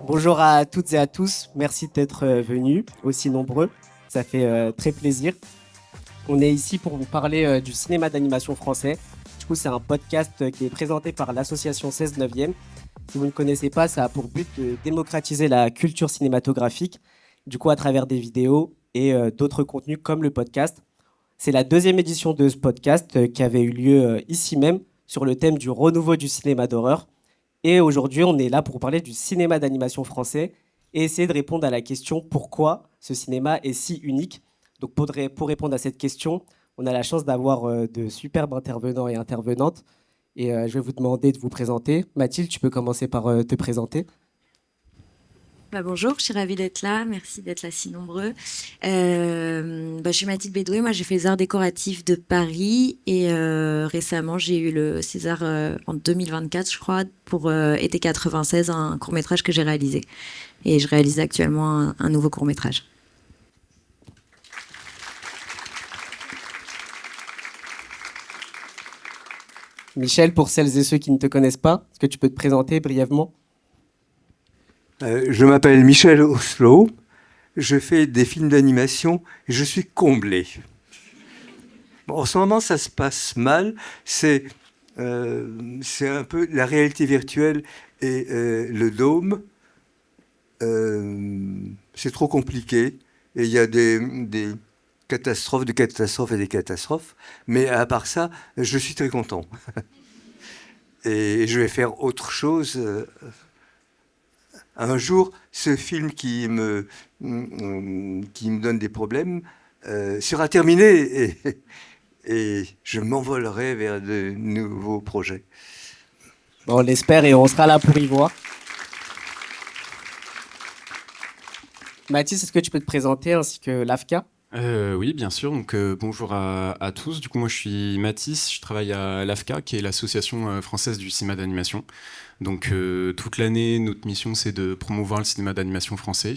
Bonjour à toutes et à tous, merci d'être venus aussi nombreux, ça fait très plaisir. On est ici pour vous parler du cinéma d'animation français. Du coup, c'est un podcast qui est présenté par l'association 16 neuvième. Si vous ne connaissez pas, ça a pour but de démocratiser la culture cinématographique, du coup à travers des vidéos et d'autres contenus comme le podcast. C'est la deuxième édition de ce podcast qui avait eu lieu ici même sur le thème du renouveau du cinéma d'horreur. Et aujourd'hui, on est là pour parler du cinéma d'animation français et essayer de répondre à la question pourquoi ce cinéma est si unique. Donc pour répondre à cette question, on a la chance d'avoir de superbes intervenants et intervenantes. Et je vais vous demander de vous présenter. Mathilde, tu peux commencer par te présenter. Bonjour, je suis ravie d'être là. Merci d'être là si nombreux. Je suis Mathilde Bédoué. Moi, j'ai fait les arts décoratifs de Paris et récemment, j'ai eu le César en 2024, je crois, pour Été 96, un court-métrage que j'ai réalisé. Et je réalise actuellement un nouveau court-métrage. Michel, pour celles et ceux qui ne te connaissent pas, est-ce que tu peux te présenter brièvement ? Je m'appelle Michel Oslo, je fais des films d'animation et je suis comblé. Bon, en ce moment, ça se passe mal. C'est un peu la réalité virtuelle et le dôme. C'est trop compliqué et il y a des catastrophes, des catastrophes et des catastrophes. Mais à part ça, je suis très content. Et je vais faire autre chose. Un jour, ce film qui me donne des problèmes sera terminé et je m'envolerai vers de nouveaux projets. On l'espère et on sera là pour y voir. Mathis, est-ce que tu peux te présenter ainsi que l'AFCA ? Oui, bien sûr. Donc, bonjour à tous. Du coup, moi, je suis Mathis. Je travaille à l'AFCA, qui est l'association française du cinéma d'animation. Donc, toute l'année, notre mission, c'est de promouvoir le cinéma d'animation français.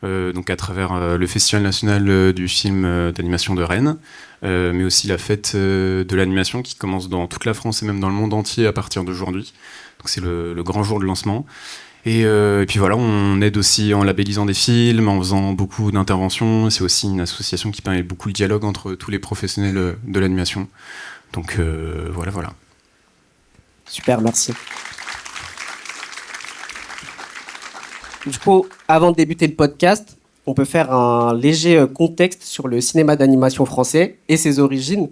Donc, à travers le Festival national du film d'animation de Rennes, mais aussi la fête de l'animation qui commence dans toute la France et même dans le monde entier à partir d'aujourd'hui. Donc, c'est le grand jour de lancement. Et puis voilà, on aide aussi en labellisant des films, en faisant beaucoup d'interventions. C'est aussi une association qui permet beaucoup le dialogue entre tous les professionnels de l'animation. Donc voilà. Super, merci. Du coup, avant de débuter le podcast, on peut faire un léger contexte sur le cinéma d'animation français et ses origines,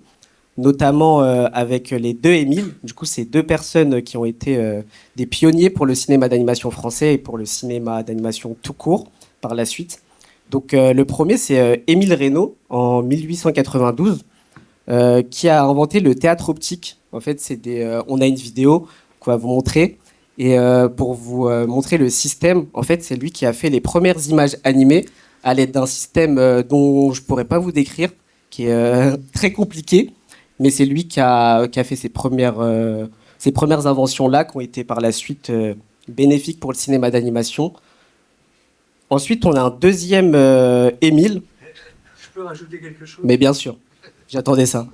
notamment avec les deux Émile. Du coup, c'est deux personnes qui ont été des pionniers pour le cinéma d'animation français et pour le cinéma d'animation tout court par la suite. Donc, le premier, c'est Émile Reynaud, en 1892, qui a inventé le théâtre optique. En fait, on a une vidéo qu'on va vous montrer. Et pour vous montrer le système, en fait, c'est lui qui a fait les premières images animées à l'aide d'un système dont je ne pourrais pas vous décrire, qui est très compliqué. Mais c'est lui qui a fait ces premières inventions-là qui ont été par la suite bénéfiques pour le cinéma d'animation. Ensuite, on a un deuxième Émile. Je peux rajouter quelque chose ? Mais bien sûr, j'attendais ça.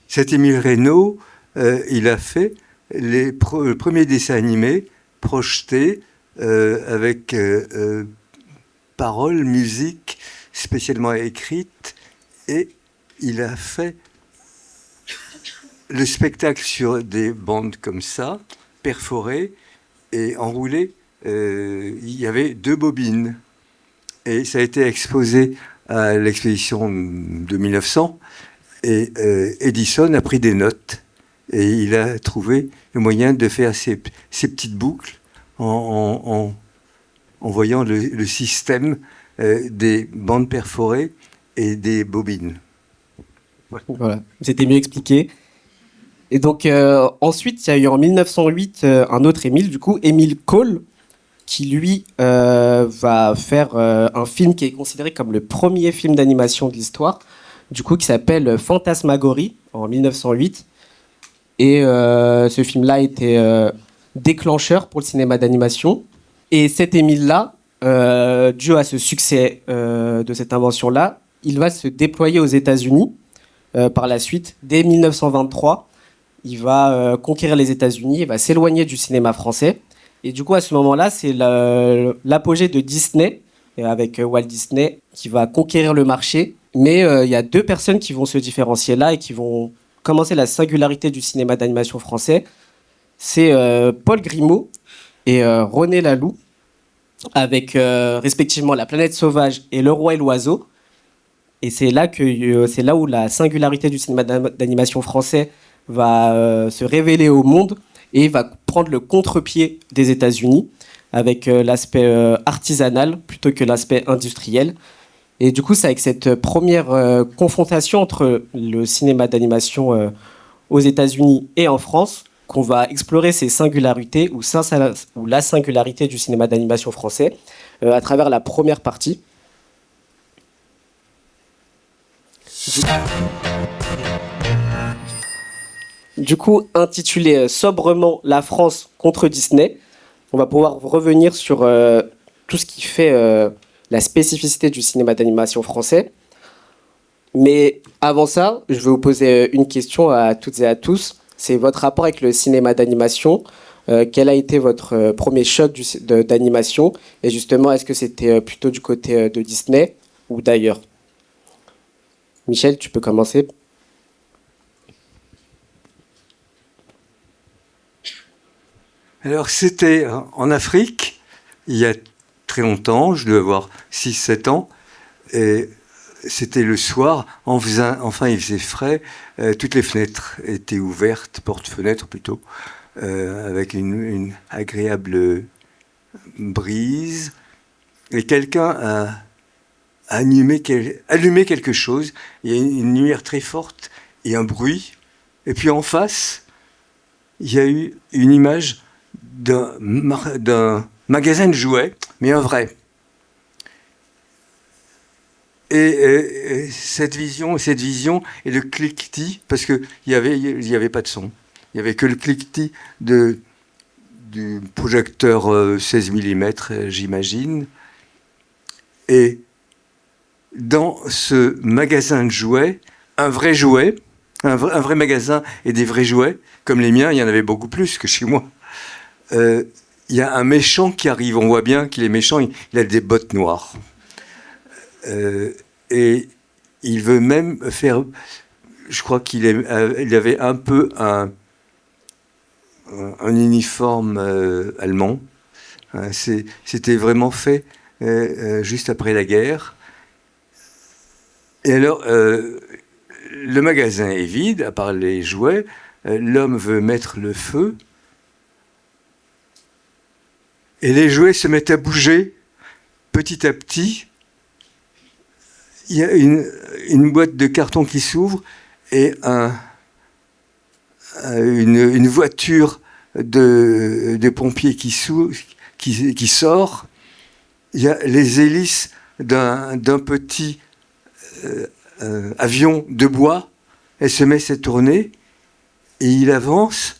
Cet Émile Reynaud, il a fait le premier dessin animé projeté avec paroles, musique spécialement écrite, et il a fait le spectacle sur des bandes comme ça, perforées et enroulées. Il y avait 2 bobines et ça a été exposé à l'exposition de 1900 et Edison a pris des notes et il a trouvé le moyen de faire ces petites boucles en voyant le système des bandes perforées et des bobines. Voilà, c'était mieux expliqué. Et donc, ensuite, il y a eu en 1908 un autre Émile, du coup, Émile Cole, qui lui va faire un film qui est considéré comme le premier film d'animation de l'histoire, du coup, qui s'appelle Fantasmagorie, en 1908. Et ce film-là était déclencheur pour le cinéma d'animation. Et cet Émile-là, dû à ce succès de cette invention-là, il va se déployer aux États-Unis par la suite. Dès 1923, il va conquérir les États-Unis, il va s'éloigner du cinéma français Et du coup, à ce moment-là, c'est l'apogée de Disney, avec Walt Disney, qui va conquérir le marché. Mais il y a deux personnes qui vont se différencier là et qui vont commencer la singularité du cinéma d'animation français. C'est Paul Grimaud et René Laloux, avec respectivement La Planète Sauvage et Le Roi et l'Oiseau. Et c'est là où la singularité du cinéma d'animation français va se révéler au monde et va prendre le contre-pied des États-Unis avec l'aspect artisanal plutôt que l'aspect industriel. Et du coup, c'est avec cette première confrontation entre le cinéma d'animation aux États-Unis et en France qu'on va explorer ces singularités ou la singularité du cinéma d'animation français à travers la première partie. Du coup, intitulé sobrement La France contre Disney, on va pouvoir revenir sur tout ce qui fait la spécificité du cinéma d'animation français. Mais avant ça, je vais vous poser une question à toutes et à tous. C'est votre rapport avec le cinéma d'animation. Quel a été votre premier choc d'animation? Et justement, est-ce que c'était plutôt du côté de Disney ou d'ailleurs? Michel, tu peux commencer. Alors, c'était en Afrique, il y a très longtemps, je devais avoir 6-7 ans, et c'était le soir, enfin il faisait frais, toutes les fenêtres étaient ouvertes, portes-fenêtres plutôt, avec une agréable brise, et quelqu'un a allumé quelque chose, il y a une lumière très forte et un bruit, et puis en face, il y a eu une image d'un magasin de jouets, mais un vrai. Et cette vision et le cliquetis, parce qu'il n'y avait pas de son, il n'y avait que le cliquetis du projecteur 16 mm, j'imagine. Et dans ce magasin de jouets, un vrai jouet, un vrai magasin et des vrais jouets, comme les miens, il y en avait beaucoup plus que chez moi. Il y a un méchant qui arrive, on voit bien qu'il est méchant, il a des bottes noires. Et il veut même faire, je crois qu'il avait un peu un uniforme allemand. C'était vraiment fait juste après la guerre. Et alors, le magasin est vide, à part les jouets. L'homme veut mettre le feu. Et les jouets se mettent à bouger petit à petit. Il y a une boîte de carton qui s'ouvre et une voiture de pompiers qui sort. Il y a les hélices d'un petit avion de bois. Elle se met à tourner et il avance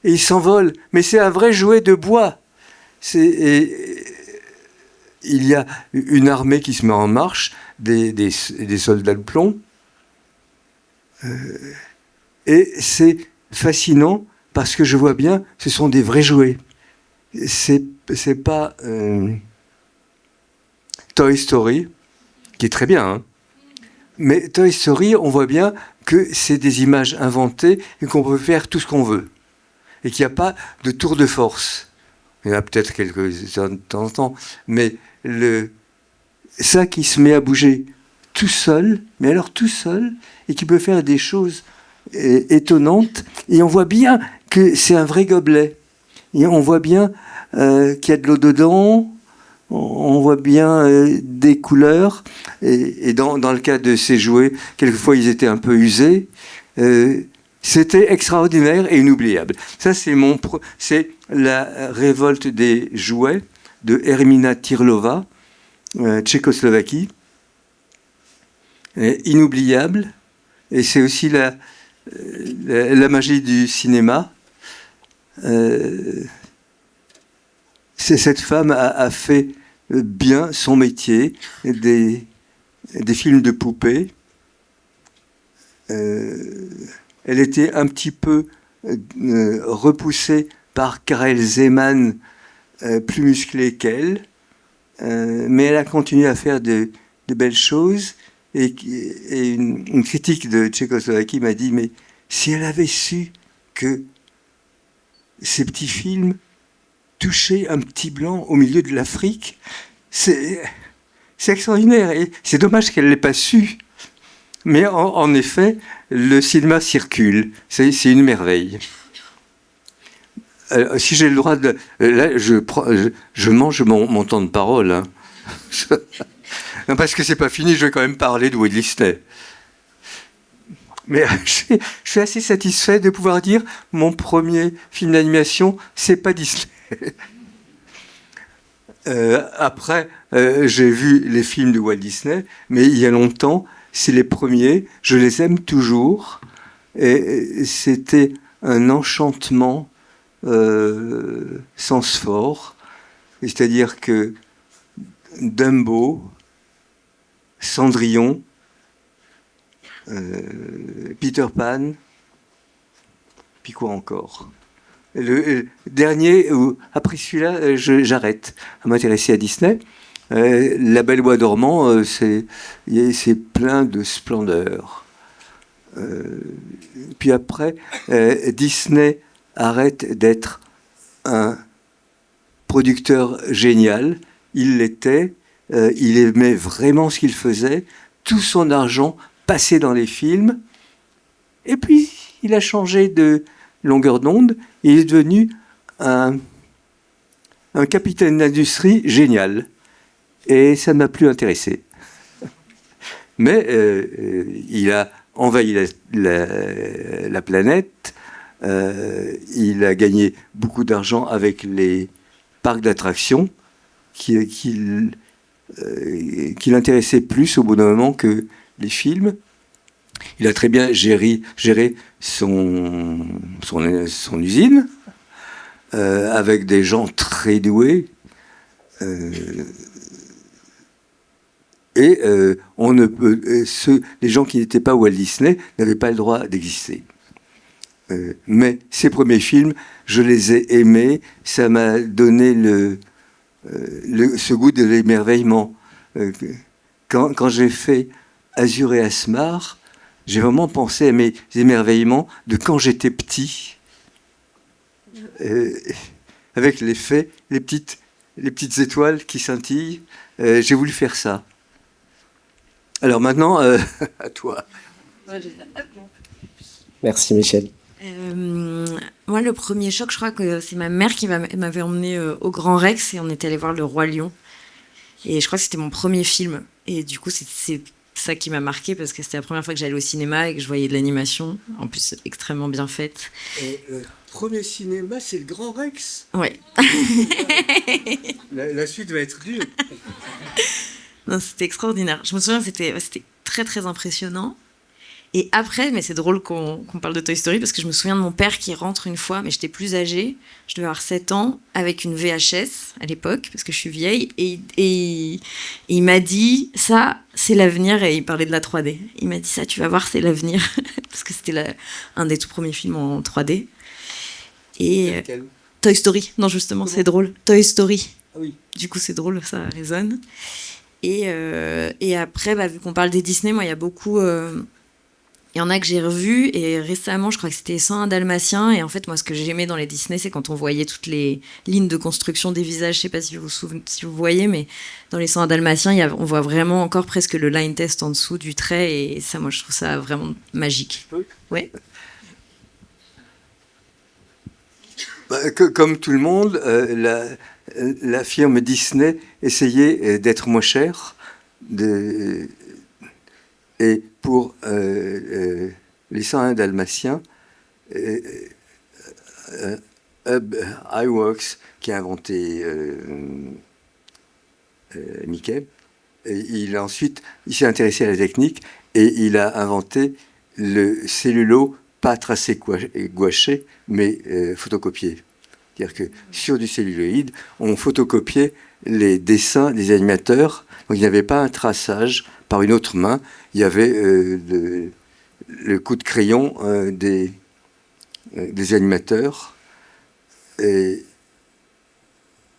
et il s'envole. Mais c'est un vrai jouet de bois. Il y a une armée qui se met en marche, des soldats de plomb. Et c'est fascinant parce que je vois bien, ce sont des vrais jouets. C'est pas Toy Story, qui est très bien, hein. Mais Toy Story, on voit bien que c'est des images inventées et qu'on peut faire tout ce qu'on veut. Et qu'il n'y a pas de tour de force. Il y en a peut-être quelques de temps en temps, mais ça qui se met à bouger tout seul, mais alors tout seul, et qui peut faire des choses étonnantes, et on voit bien que c'est un vrai gobelet. Et on voit bien qu'il y a de l'eau dedans, on voit bien des couleurs, et dans le cas de ces jouets, quelquefois ils étaient un peu usés. C'était extraordinaire et inoubliable. Ça, c'est la révolte des jouets de Hermina Tirlova, Tchécoslovaquie. Inoubliable. Et c'est aussi la magie du cinéma. Cette femme a fait bien son métier, des films de poupées. Elle était un petit peu repoussée par Karel Zeman, plus musclé qu'elle. Mais elle a continué à faire de belles choses. Et une critique de Tchécoslovaquie m'a dit, mais si elle avait su que ces petits films touchaient un petit blanc au milieu de l'Afrique, c'est extraordinaire. Et c'est dommage qu'elle ne l'ait pas su. Mais en effet, le cinéma circule. C'est une merveille. Si j'ai le droit de... Là, je mange mon temps de parole. Hein. Parce que c'est pas fini, je vais quand même parler de Walt Disney. Mais je suis assez satisfait de pouvoir dire mon premier film d'animation, c'est pas Disney. Après, j'ai vu les films de Walt Disney, mais il y a longtemps, c'est les premiers, je les aime toujours. Et c'était un enchantement sens fort. C'est-à-dire que Dumbo, Cendrillon, Peter Pan, puis quoi encore? Le dernier, après celui-là, j'arrête à m'intéresser à Disney. La Belle au Bois dormant, c'est plein de splendeur. Puis après, Disney arrête d'être un producteur génial. Il l'était. Il aimait vraiment ce qu'il faisait. Tout son argent passait dans les films. Et puis, il a changé de longueur d'onde. Il est devenu un capitaine d'industrie génial. Et ça ne m'a plus intéressé. Mais il a envahi la planète. Il a gagné beaucoup d'argent avec les parcs d'attractions qui l'intéressaient plus au bout d'un moment que les films. Il a très bien géré son usine avec des gens très doués. Les gens qui n'étaient pas Walt Disney n'avaient pas le droit d'exister. Mais ces premiers films, je les ai aimés. Ça m'a donné ce goût de l'émerveillement. Quand j'ai fait Azur et Asmar, j'ai vraiment pensé à mes émerveillements de quand j'étais petit, avec l'effet, les petites étoiles qui scintillent. J'ai voulu faire ça. Alors maintenant, à toi. Merci Michel. Moi, le premier choc, je crois que c'est ma mère qui m'avait emmené au Grand Rex et on était allé voir Le Roi Lion. Et je crois que c'était mon premier film. Et du coup, c'est ça qui m'a marqué parce que c'était la première fois que j'allais au cinéma et que je voyais de l'animation, en plus extrêmement bien faite. Le premier cinéma, c'est le Grand Rex. Ouais. La suite va être dure. Non, c'était extraordinaire. Je me souviens, c'était très très impressionnant. Et après, mais c'est drôle qu'on parle de Toy Story parce que je me souviens de mon père qui rentre une fois, mais j'étais plus âgée, je devais avoir 7 ans, avec une VHS à l'époque, parce que je suis vieille, et il m'a dit, ça, c'est l'avenir, et il parlait de la 3D. Il m'a dit, ça, tu vas voir, c'est l'avenir, parce que c'était un des tout premiers films en 3D. Et Toy Story, non, justement, c'est drôle. Toy Story. Ah oui. Du coup, c'est drôle, ça résonne. Et après, vu qu'on parle des Disney, moi, il y a beaucoup... Il y en a que j'ai revus et récemment, je crois que c'était 101 Dalmatiens. Et en fait, moi, ce que j'aimais dans les Disney, c'est quand on voyait toutes les lignes de construction des visages. Je sais pas si vous voyez, mais dans les 101 Dalmatiens, on voit vraiment encore presque le line test en dessous du trait. Et ça, moi, je trouve ça vraiment magique. Ouais. Comme tout le monde, la firme Disney essayait d'être moins chère. Et pour les 101 Dalmatiens, iWorks, qui a inventé Mickey, il s'est intéressé à la technique et il a inventé le cellulo, pas tracé gouaché, mais photocopié. C'est-à-dire que sur du celluloïd, on photocopiait les dessins des animateurs, donc il n'y avait pas un traçage par une autre main, il y avait le coup de crayon des animateurs. Et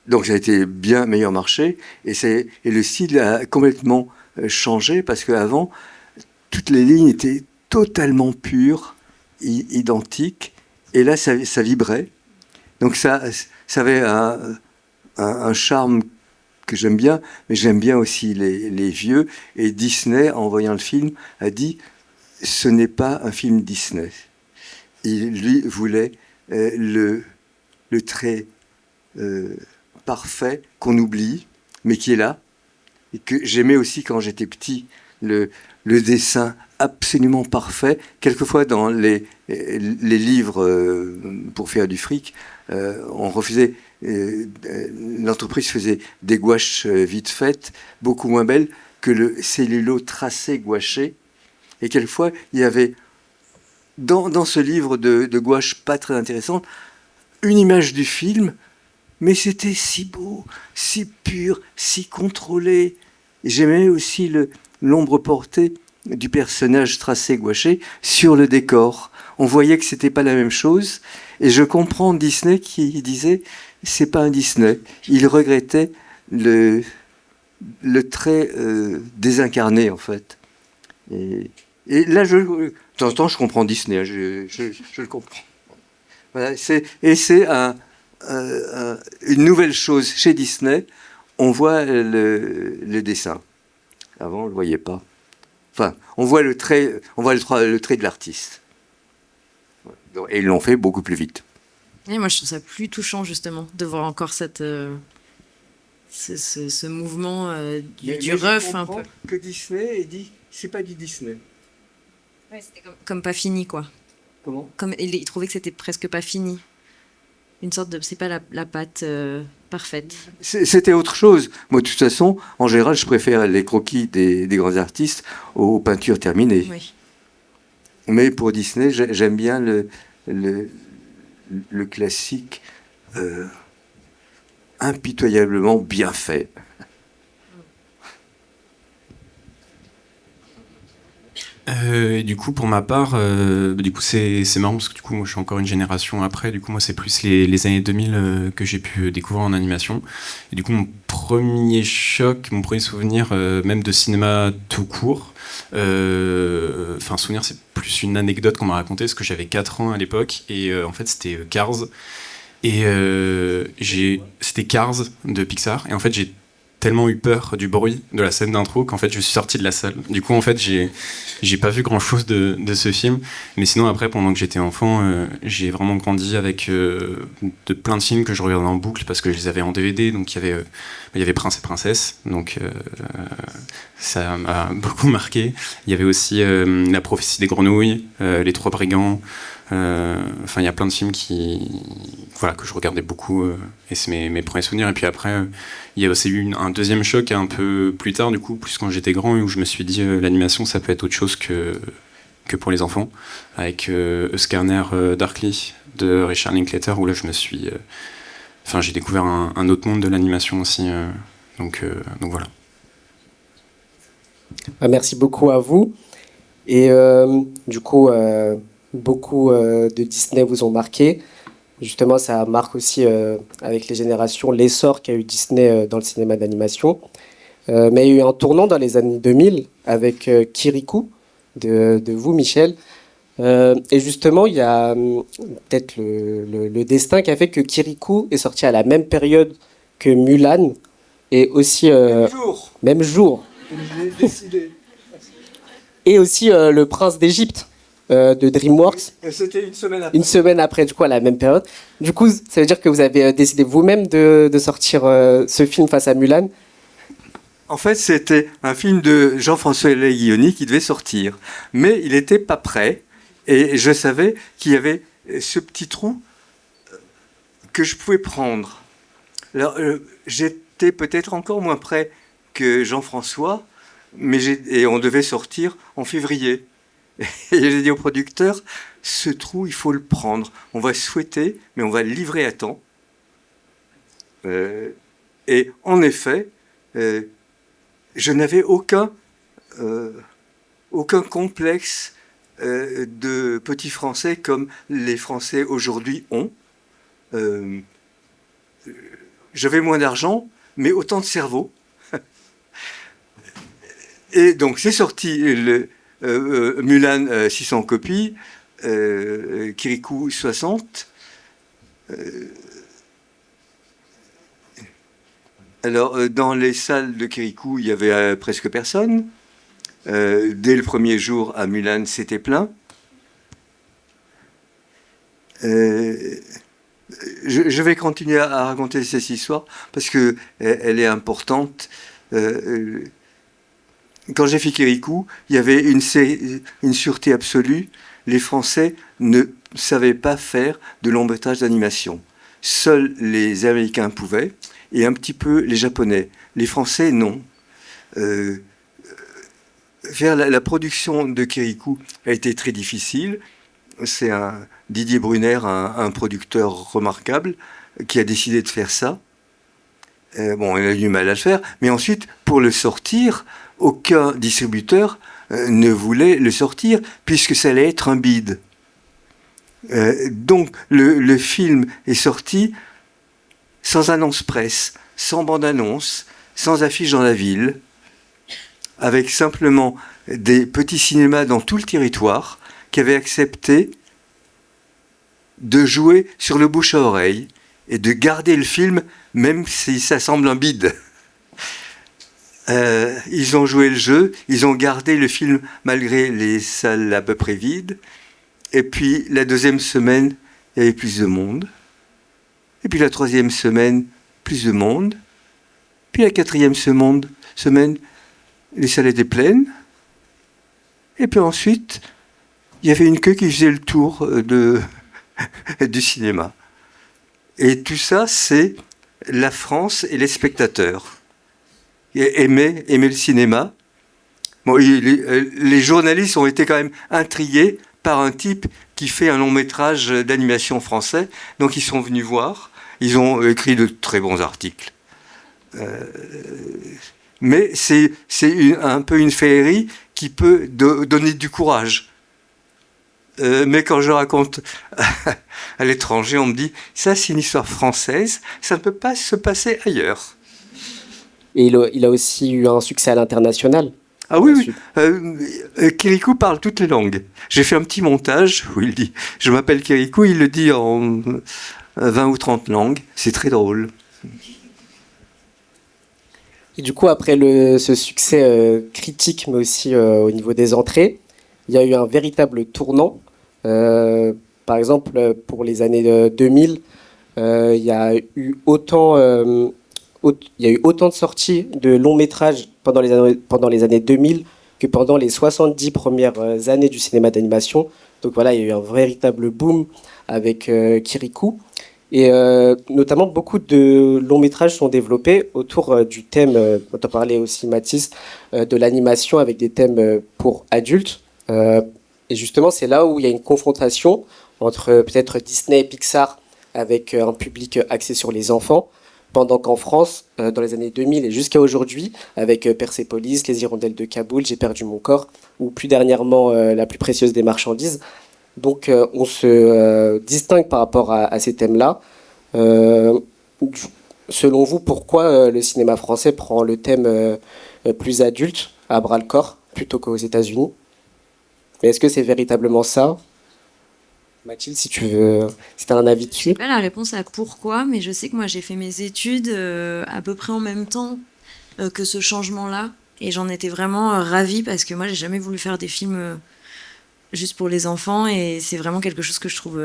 donc ça a été bien meilleur marché. Et le style a complètement changé parce qu'avant, toutes les lignes étaient totalement pures, identiques. Et là, ça vibrait. Donc ça avait un charme que j'aime bien, mais j'aime bien aussi les vieux. Et Disney, en voyant le film, a dit « ce n'est pas un film Disney ». Il, lui, voulait le trait parfait qu'on oublie, mais qui est là, et que j'aimais aussi quand j'étais petit, le dessin absolument parfait. Quelquefois, dans les livres pour faire du fric, on refusait, l'entreprise faisait des gouaches vite faites, beaucoup moins belles que le cellulo tracé gouaché. Et quelquefois, il y avait, dans ce livre de gouache pas très intéressante, une image du film, mais c'était si beau, si pur, si contrôlé. J'aimais aussi l'ombre portée du personnage tracé gouaché sur le décor. On voyait que c'était pas la même chose. Et je comprends Disney qui disait c'est pas un Disney. Il regrettait le trait désincarné en fait. Et là, de temps en temps, je comprends Disney. Hein, je le comprends. Voilà, c'est une nouvelle chose chez Disney. On voit le dessin. Avant, on ne le voyait pas. Enfin, on voit le trait de l'artiste. Et ils l'ont fait beaucoup plus vite. Et moi, je trouve ça plus touchant, justement, de voir encore ce mouvement du ref un peu. Que Disney ait dit, c'est pas du Disney. Ouais, c'était comme pas fini, quoi. Comment ? Il trouvait que c'était presque pas fini. Une sorte de... C'est pas la pâte parfaite. C'était autre chose. Moi, de toute façon, en général, je préfère les croquis des grands artistes aux peintures terminées. Oui. Mais pour Disney, j'aime bien le classique impitoyablement bien fait. Et du coup, pour ma part, du coup, c'est marrant parce que du coup, moi, je suis encore une génération après. Du coup, moi, c'est plus les années 2000 que j'ai pu découvrir en animation. Et du coup, mon premier choc, mon premier souvenir, même de cinéma tout court, enfin, souvenir, c'est plus une anecdote qu'on m'a racontée parce que j'avais 4 ans à l'époque et en fait, c'était Cars. Et c'était Cars de Pixar. Et en fait, j'ai tellement eu peur du bruit de la scène d'intro qu'en fait je suis sorti de la salle. Du coup en fait j'ai pas vu grand chose de ce film, mais sinon après pendant que j'étais enfant j'ai vraiment grandi avec de plein de films que je regardais en boucle parce que je les avais en DVD. Donc il y avait Prince et Princesse, donc ça m'a beaucoup marqué. Il y avait aussi La prophétie des grenouilles, Les Trois brigands. Enfin, il y a plein de films que je regardais beaucoup et c'est mes premiers souvenirs. Et puis après, il y a aussi eu un deuxième choc un peu plus tard, du coup, plus quand j'étais grand, où je me suis dit l'animation, ça peut être autre chose que pour les enfants, avec Scanner Darkly de Richard Linklater, où là, j'ai découvert un autre monde de l'animation aussi. Donc voilà. Merci beaucoup à vous. Et du coup, beaucoup de Disney vous ont marqué. Justement, ça marque aussi, avec les générations, l'essor qu'a eu Disney dans le cinéma d'animation. Mais il y a eu un tournant dans les années 2000 avec Kirikou, de vous, Michel. Et justement, il y a peut-être le destin qui a fait que Kirikou est sorti à la même période que Mulan, et aussi... Même jour. J'ai décidé. Et aussi Le Prince d'Égypte de DreamWorks. C'était une semaine après. Une semaine après, du coup, à la même période. Du coup, ça veut dire que vous avez décidé vous-même de sortir ce film face à Mulan. En fait, c'était un film de Jean-François Leguioni qui devait sortir. Mais il n'était pas prêt. Et je savais qu'il y avait ce petit trou que je pouvais prendre. Alors, j'étais peut-être encore moins prêt que Jean-François, et on devait sortir en février. Et j'ai dit au producteur, ce trou, il faut le prendre. On va souhaiter, mais on va le livrer à temps. Et en effet, je n'avais aucun complexe de petits Français comme les Français aujourd'hui ont. j'avais moins d'argent, mais autant de cerveau. Et donc c'est sorti Mulan 600 copies, Kirikou 60. Alors dans les salles de Kirikou, il y avait presque personne. Dès le premier jour à Mulan, c'était plein. Je vais continuer à raconter cette histoire parce que elle est importante. Quand j'ai fait Kirikou, il y avait une sûreté absolue. Les Français ne savaient pas faire de long métrage d'animation. Seuls les Américains pouvaient, et un petit peu les Japonais. Les Français, non. Faire la production de Kirikou a été très difficile. C'est Didier Brunner, un producteur remarquable, qui a décidé de faire ça. Bon, il a eu du mal à le faire, mais ensuite, pour le sortir, aucun distributeur ne voulait le sortir, puisque ça allait être un bide. Donc, le film est sorti sans annonce presse, sans bande-annonce, sans affiche dans la ville, avec simplement des petits cinémas dans tout le territoire qui avaient accepté de jouer sur le bouche à oreille et de garder le film, même si ça semble un bide. Ils ont joué le jeu, ils ont gardé le film malgré les salles à peu près vides. Et puis la deuxième semaine, il y avait plus de monde. Et puis la troisième semaine, plus de monde. Puis la quatrième semaine, les salles étaient pleines. Et puis ensuite, il y avait une queue qui faisait le tour du cinéma. Et tout ça, c'est la France et les spectateurs. Aimer le cinéma. Bon, les journalistes ont été quand même intrigués par un type qui fait un long métrage d'animation français. Donc ils sont venus voir. Ils ont écrit de très bons articles. Mais c'est un peu une féerie qui peut donner du courage. Mais quand je raconte à l'étranger, on me dit « ça c'est une histoire française, ça ne peut pas se passer ailleurs ». Et il a aussi eu un succès à l'international. Ah oui, oui. Kirikou parle toutes les langues. J'ai fait un petit montage où il dit « je m'appelle Kirikou », il le dit en 20 ou 30 langues. C'est très drôle. Et du coup, après ce succès critique, mais aussi au niveau des entrées, il y a eu un véritable tournant. Par exemple, pour les années 2000, il y a eu autant de sorties de longs métrages pendant les années 2000 que pendant les 70 premières années du cinéma d'animation. Donc voilà, il y a eu un véritable boom avec Kirikou. Et notamment, beaucoup de longs métrages sont développés autour du thème, dont on parlait aussi Mathis, de l'animation avec des thèmes pour adultes. Et justement, c'est là où il y a une confrontation entre peut-être Disney et Pixar avec un public axé sur les enfants, pendant qu'en France, dans les années 2000 et jusqu'à aujourd'hui, avec Persépolis, Les Hirondelles de Kaboul, J'ai perdu mon corps, ou plus dernièrement La plus précieuse des marchandises. Donc on se distingue par rapport à ces thèmes-là. Selon vous, pourquoi le cinéma français prend le thème plus adulte à bras-le-corps plutôt qu'aux États-Unis? Est-ce que c'est véritablement ça? Mathilde, si tu as un avis dessus. Je n'ai pas la réponse à pourquoi, mais je sais que moi j'ai fait mes études à peu près en même temps que ce changement-là, et j'en étais vraiment ravie parce que moi j'ai jamais voulu faire des films juste pour les enfants, et c'est vraiment quelque chose que je trouve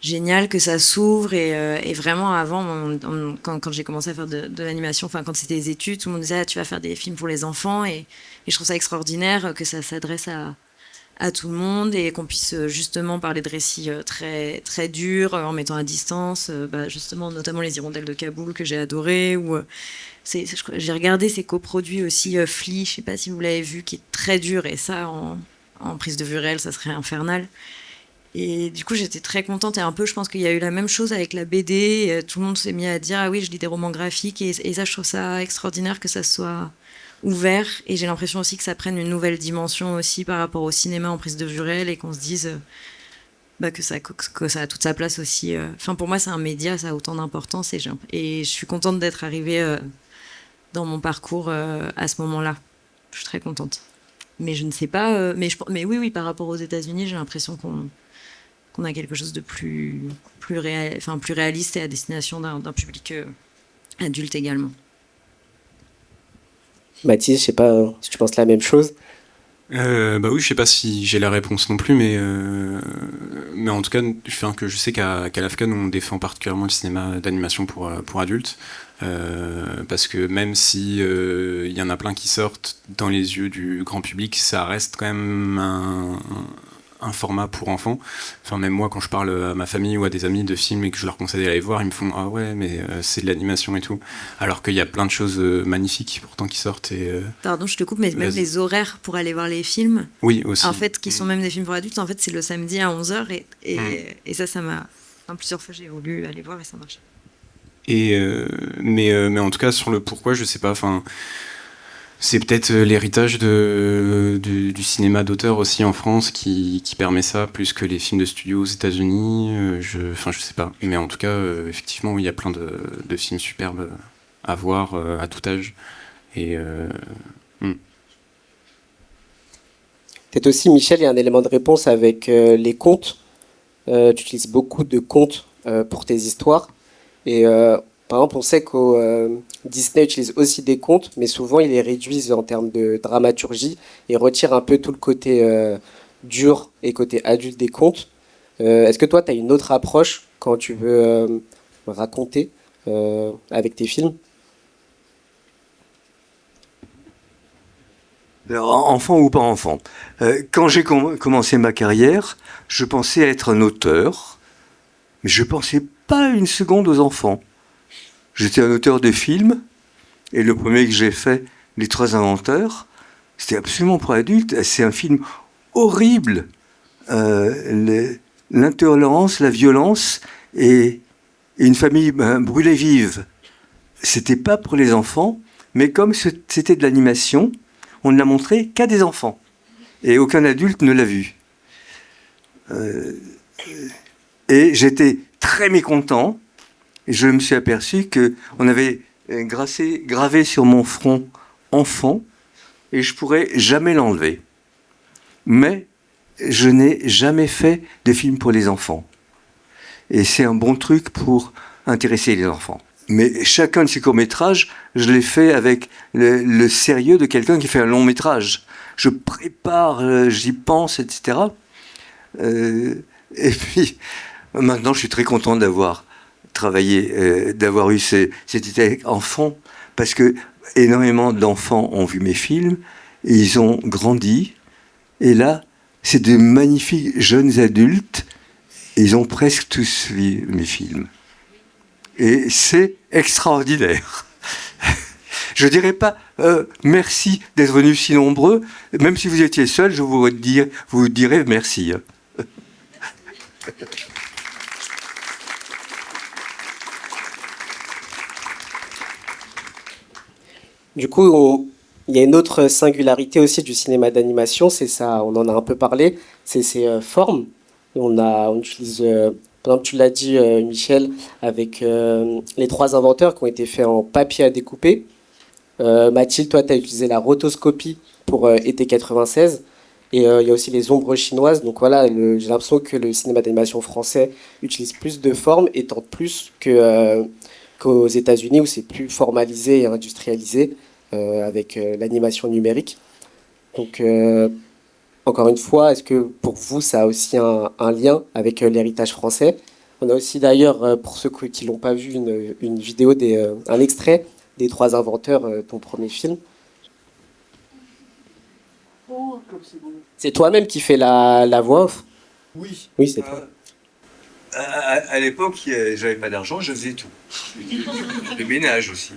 génial que ça s'ouvre, et vraiment avant, quand j'ai commencé à faire de l'animation, enfin quand c'était les études, tout le monde disait ah, tu vas faire des films pour les enfants, et je trouve ça extraordinaire que ça s'adresse à tout le monde et qu'on puisse justement parler de récits très, très durs en mettant à distance, justement notamment Les Hirondelles de Kaboul que j'ai adoré, ou j'ai regardé ces coproduits aussi Flea, je sais pas si vous l'avez vu, qui est très dur, et ça en prise de vue réelle ça serait infernal. Et du coup j'étais très contente, et un peu je pense qu'il y a eu la même chose avec la BD, tout le monde s'est mis à dire ah oui je lis des romans graphiques, et ça je trouve ça extraordinaire que ça soit ouvert, et j'ai l'impression aussi que ça prenne une nouvelle dimension aussi par rapport au cinéma en prise de vue réelle, et qu'on se dise que ça a toute sa place aussi. Enfin, pour moi, c'est un média, ça a autant d'importance et je suis contente d'être arrivée dans mon parcours à ce moment-là. Je suis très contente. Mais je ne sais pas. Mais oui, par rapport aux États-Unis, j'ai l'impression qu'on a quelque chose de plus réaliste et à destination d'un public adulte également. Mathis, je sais pas si tu penses la même chose. Bah oui, je sais pas si j'ai la réponse non plus, mais en tout cas, que je sais qu'à l'AFCA, nous, on défend particulièrement le cinéma d'animation pour adultes, parce que même si il y en a plein qui sortent dans les yeux du grand public, ça reste quand même un format pour enfants. Enfin, même moi, quand je parle à ma famille ou à des amis de films et que je leur conseille d'aller voir, ils me font ah ouais, mais c'est de l'animation et tout. Alors qu'il y a plein de choses magnifiques pourtant qui sortent. Pardon, je te coupe, mais même les horaires pour aller voir les films, oui, aussi. En fait, qui sont même des films pour adultes, en fait, c'est le samedi à 11h et ça m'a. Enfin, plusieurs fois, j'ai voulu aller voir et ça marche. Mais en tout cas, sur le pourquoi, je sais pas. Enfin, c'est peut-être l'héritage du cinéma d'auteur aussi en France qui permet ça, plus que les films de studio aux États-Unis. Je sais pas. Mais en tout cas, effectivement, il y a plein de films superbes à voir à tout âge. Peut-être aussi, Michel, il y a un élément de réponse avec les contes. Tu utilises beaucoup de contes pour tes histoires. Et par exemple, on sait que Disney utilise aussi des contes, mais souvent ils les réduisent en termes de dramaturgie et retirent un peu tout le côté dur et côté adulte des contes. Est-ce que toi, tu as une autre approche quand tu veux raconter avec tes films? Alors, enfant ou pas enfant. Quand j'ai commencé ma carrière, je pensais être un auteur, mais je pensais pas une seconde aux enfants. J'étais un auteur de films, et le premier que j'ai fait, Les Trois Inventeurs, c'était absolument pour adultes. C'est un film horrible. L'intolérance, la violence et une famille brûlée vive. C'était pas pour les enfants, mais comme c'était de l'animation, on ne l'a montré qu'à des enfants. Et aucun adulte ne l'a vu. Et j'étais très mécontent. Et je me suis aperçu qu'on avait gravé sur mon front enfant, et je pourrais jamais l'enlever. Mais je n'ai jamais fait de film pour les enfants. Et c'est un bon truc pour intéresser les enfants. Mais chacun de ces courts-métrages, je l'ai fait avec le sérieux de quelqu'un qui fait un long-métrage. Je prépare, j'y pense, etc. Et puis, maintenant, je suis très content d'avoir travaillé, d'avoir eu cette idée enfant, parce que énormément d'enfants ont vu mes films, et ils ont grandi, et là, c'est de magnifiques jeunes adultes, et ils ont presque tous vu mes films. Et c'est extraordinaire. Je ne dirais pas merci d'être venus si nombreux, même si vous étiez seuls, je vous dirais merci. Du coup, il y a une autre singularité aussi du cinéma d'animation, c'est ça, on en a un peu parlé, c'est ses formes. On utilise, par exemple, tu l'as dit, Michel, avec les trois inventeurs qui ont été faits en papier à découper. Mathilde, toi, tu as utilisé la rotoscopie pour été 96. Et il y a aussi les ombres chinoises. Donc voilà, j'ai l'impression que le cinéma d'animation français utilise plus de formes et tente plus qu'aux États-Unis où c'est plus formalisé et industrialisé avec l'animation numérique. Donc encore une fois, est-ce que pour vous ça a aussi un lien avec l'héritage français? On a aussi d'ailleurs, pour ceux qui l'ont pas vu, une vidéo, un extrait des Trois Inventeurs, ton premier film. Oh, comme c'est beau. C'est toi-même qui fais la voix off? Oui. Oui, c'est toi. À l'époque, j'avais pas d'argent, je faisais tout. Le ménage aussi.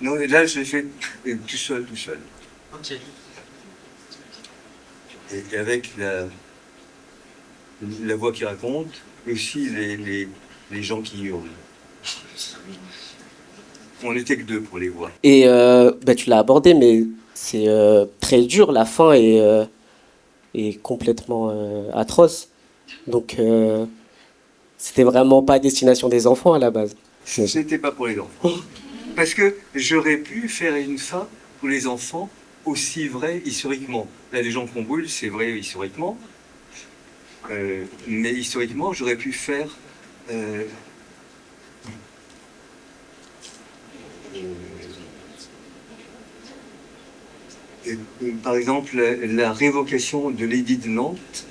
Non, là, je l'ai fait tout seul. Ok. Et avec la voix qui raconte, et aussi les gens qui hurlent. On n'était que deux pour les voix. Et tu l'as abordé, mais c'est très dur, la fin est est complètement atroce. Donc, c'était vraiment pas à destination des enfants à la base. C'était pas pour les enfants. Parce que j'aurais pu faire une fin pour les enfants aussi vrai historiquement. La légende qu'on brûle, c'est vrai historiquement. Mais historiquement, j'aurais pu faire par exemple la révocation de l'édit de Nantes.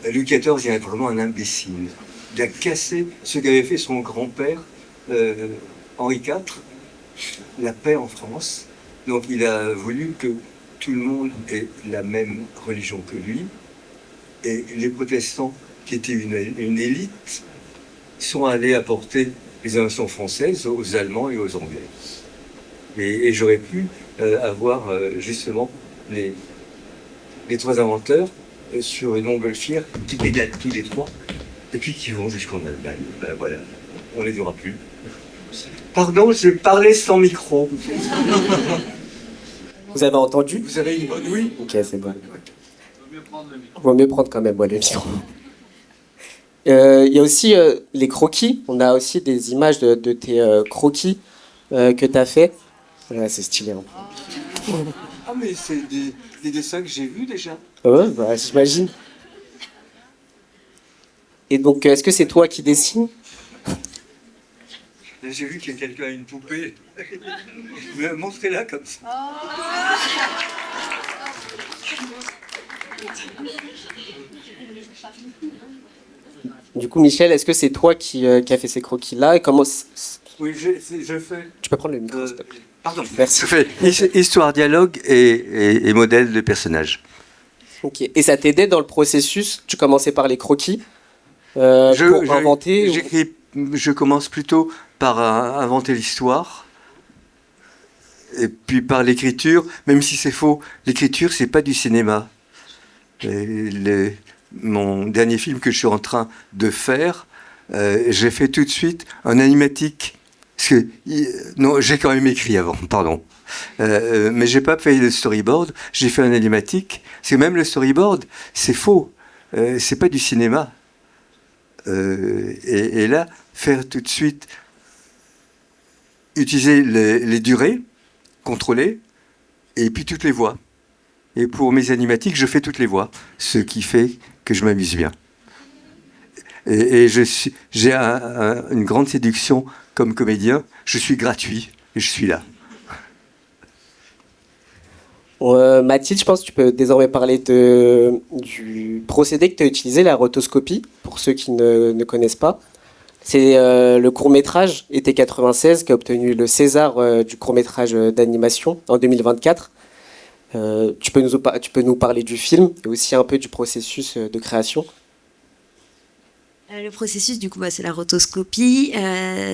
Louis XIV est vraiment un imbécile. Il a cassé ce qu'avait fait son grand-père Henri IV, la paix en France. Donc il a voulu que tout le monde ait la même religion que lui. Et les protestants, qui étaient une élite, sont allés apporter les inventions françaises aux Allemands et aux Anglais. Et j'aurais pu avoir justement les trois inventeurs sur une montgolfière qui pédalent tous les trois et puis qui vont jusqu'en Allemagne. Ben voilà, on les aura plus. Pardon, je parlais sans micro. Vous avez entendu? Vous avez une bonne ouïe? Ok, c'est bon. Vaut mieux prendre quand même le micro. Il y a aussi les croquis. On a aussi des images de tes croquis que tu as fait. Ouais, c'est stylé. Hein. Ah mais c'est des dessins que j'ai vus déjà. Ouais, bah, j'imagine. Et donc, est-ce que c'est toi qui dessines? J'ai vu qu'il y a quelqu'un a une poupée. Mais montrez-la comme ça. Du coup, Michel, est-ce que c'est toi qui a fait ces croquis-là? Et comment Oui, je fais. Tu peux prendre le micro, s'il te plaît. Pardon. Merci. Je fais histoire, dialogue et modèle de personnage. Ok. Et ça t'aidait dans le processus? Tu commençais par les croquis pour inventer Je commence plutôt par inventer l'histoire, et puis par l'écriture, même si c'est faux. L'écriture, c'est pas du cinéma. Mon dernier film que je suis en train de faire, j'ai fait tout de suite un animatique. Non, j'ai quand même écrit avant, pardon. Mais j'ai pas fait le storyboard, j'ai fait un animatique. Parce que même le storyboard, c'est faux. C'est pas du cinéma. Et là, faire tout de suite, utiliser les durées, contrôler, et puis toutes les voix. Et pour mes animatiques, je fais toutes les voix, ce qui fait que je m'amuse bien. Et j'ai une grande séduction comme comédien. Je suis gratuit et je suis là. Mathilde, je pense que tu peux désormais parler du procédé que tu as utilisé, la rotoscopie, pour ceux qui ne connaissent pas. C'est le court-métrage Été 96 qui a obtenu le César du court-métrage d'animation en 2024. Tu peux nous parler du film et aussi un peu du processus de création? Le processus, du coup, c'est la rotoscopie,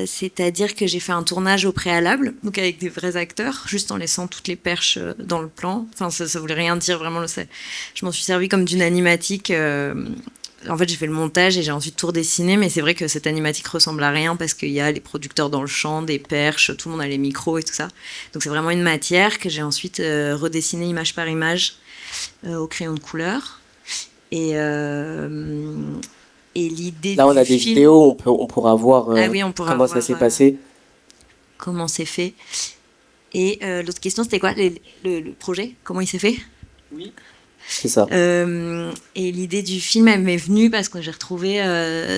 c'est-à-dire que j'ai fait un tournage au préalable, donc avec des vrais acteurs, juste en laissant toutes les perches dans le plan. Enfin, ça voulait rien dire vraiment. Je m'en suis servi comme d'une animatique. En fait, j'ai fait le montage et j'ai ensuite tout redessiné, mais c'est vrai que cette animatique ressemble à rien parce qu'il y a les producteurs dans le champ, des perches, tout le monde a les micros et tout ça. Donc c'est vraiment une matière que j'ai ensuite redessinée image par image au crayon de couleur. Et l'idée là, on a des film... vidéos, on pourra voir comment ça s'est passé. Comment c'est fait. Et l'autre question, c'était quoi le projet? Comment il s'est fait? Oui. C'est ça. Et l'idée du film, elle m'est venue parce que j'ai retrouvé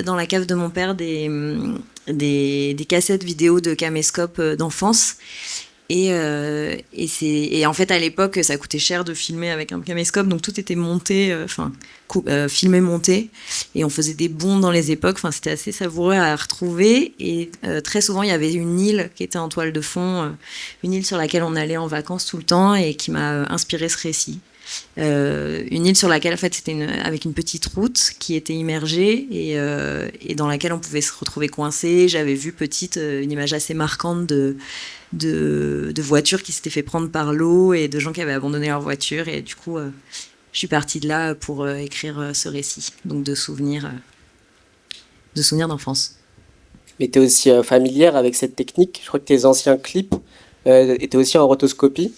dans la cave de mon père des cassettes vidéo de caméscope d'enfance. Et en fait, à l'époque, ça coûtait cher de filmer avec un caméscope, donc tout était monté, filmé, monté, et on faisait des bonds dans les époques. Enfin, c'était assez savoureux à retrouver. Et très souvent, il y avait une île qui était en toile de fond, une île sur laquelle on allait en vacances tout le temps et qui m'a inspiré ce récit. Une île sur laquelle, en fait, c'était avec une petite route qui était immergée et dans laquelle on pouvait se retrouver coincé. J'avais vu petite une image assez marquante de voitures qui s'étaient fait prendre par l'eau et de gens qui avaient abandonné leur voiture. Et du coup, je suis partie de là pour écrire ce récit, donc de souvenirs d'enfance. Mais tu es aussi familière avec cette technique. Je crois que tes anciens clips, était aussi en rotoscopie.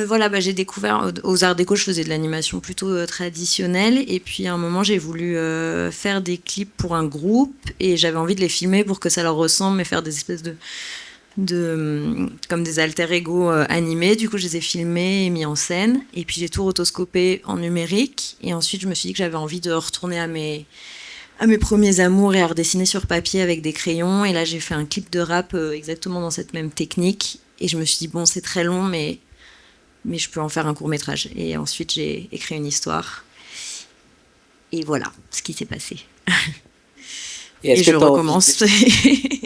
Voilà, j'ai découvert aux Arts Déco, je faisais de l'animation plutôt traditionnelle. Et puis à un moment, j'ai voulu faire des clips pour un groupe et j'avais envie de les filmer pour que ça leur ressemble et faire des espèces comme des alter ego animés. Du coup, je les ai filmés et mis en scène. Et puis j'ai tout rotoscopé en numérique. Et ensuite, je me suis dit que j'avais envie de retourner à mes premiers amours et à redessiner sur papier avec des crayons. Et là, j'ai fait un clip de rap exactement dans cette même technique. Et je me suis dit, bon, c'est très long, mais je peux en faire un court-métrage. Et ensuite, j'ai écrit une histoire. Et voilà ce qui s'est passé. Et je recommence.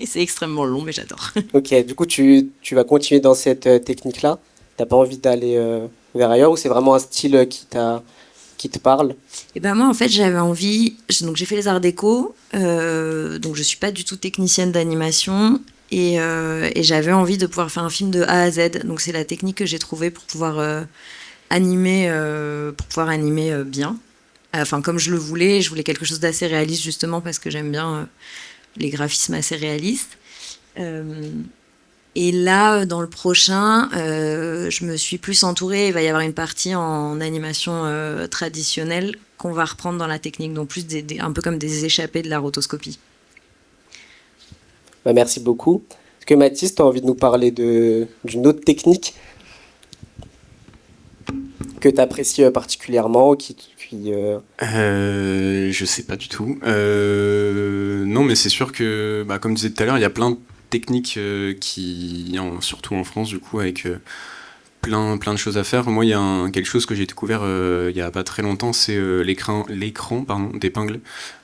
C'est extrêmement long, mais j'adore. Ok, du coup, tu vas continuer dans cette technique-là. T'as pas envie d'aller vers ailleurs, ou c'est vraiment un style qui te parle? Et ben moi, en fait, j'avais envie. Donc, j'ai fait les arts déco. Donc, je suis pas du tout technicienne d'animation. Et j'avais envie de pouvoir faire un film de A à Z. Donc, c'est la technique que j'ai trouvée pour pouvoir animer bien. Enfin, comme je le voulais, je voulais quelque chose d'assez réaliste, justement, parce que j'aime bien les graphismes assez réalistes. Et là, dans le prochain, je me suis plus entourée. Il va y avoir une partie en animation traditionnelle qu'on va reprendre dans la technique, donc plus un peu comme des échappées de la rotoscopie. Merci beaucoup. Est-ce que Mathis, tu as envie de nous parler d'une autre technique que tu apprécies particulièrement, Je sais pas du tout. Non, mais c'est sûr que, comme je disais tout à l'heure, il y a plein de techniques surtout en France, du coup, avec plein de choses à faire. Moi, il y a quelque chose que j'ai découvert il y a pas très longtemps, c'est l'écran d'épingle,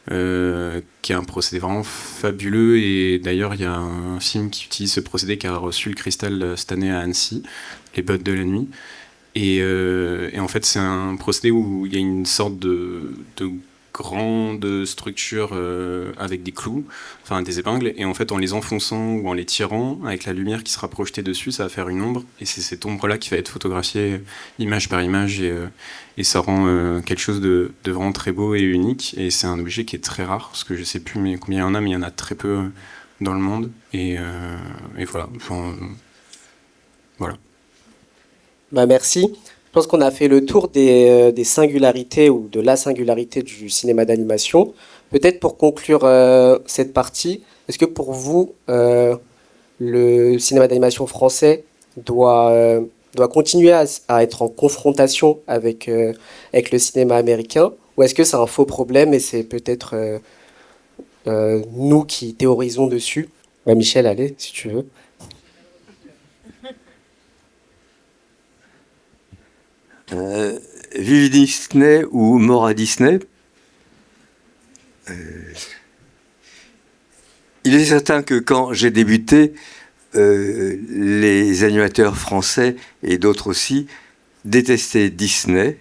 qui est un procédé vraiment fabuleux. Et d'ailleurs, il y a un film qui utilise ce procédé, qui a reçu le Cristal cette année à Annecy, Les Bottes de la nuit. Et en fait, c'est un procédé où il y a une sorte de grande structure avec des clous, enfin des épingles, et en fait, en les enfonçant ou en les tirant, avec la lumière qui sera projetée dessus, ça va faire une ombre, et c'est cette ombre-là qui va être photographiée image par image, et ça rend quelque chose de vraiment très beau et unique. Et c'est un objet qui est très rare, parce que je sais plus combien il y en a, mais il y en a très peu dans le monde, et voilà. Enfin, voilà. Merci. Je pense qu'on a fait le tour des singularités ou de la singularité du cinéma d'animation. Peut-être pour conclure cette partie, est-ce que pour vous, le cinéma d'animation français doit continuer à être en confrontation avec le cinéma américain, ou est-ce que c'est un faux problème et c'est peut-être nous qui théorisons dessus? Michel, allez, si tu veux. Vive Disney ou mort à Disney, il est certain que quand j'ai débuté, les animateurs français et d'autres aussi détestaient Disney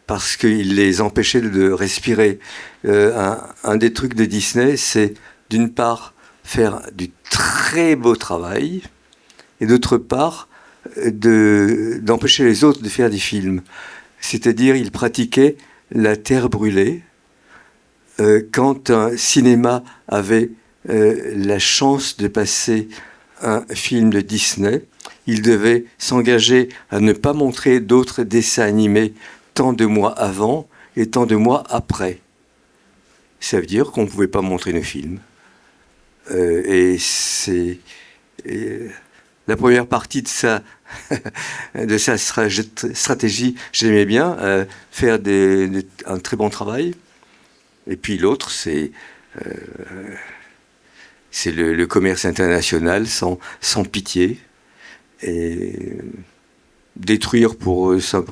parce qu'il les empêchait de respirer. Un des trucs de Disney, c'est d'une part faire du très beau travail et d'autre part d'empêcher les autres de faire des films. C'est-à-dire, ils pratiquaient la terre brûlée. Quand un cinéma avait la chance de passer un film de Disney, il devait s'engager à ne pas montrer d'autres dessins animés tant de mois avant et tant de mois après. Ça veut dire qu'on ne pouvait pas montrer nos films. Et c'est... la première partie de sa stratégie, j'aimais bien, faire un très bon travail. Et puis l'autre, c'est le commerce international sans pitié. Et détruire pour être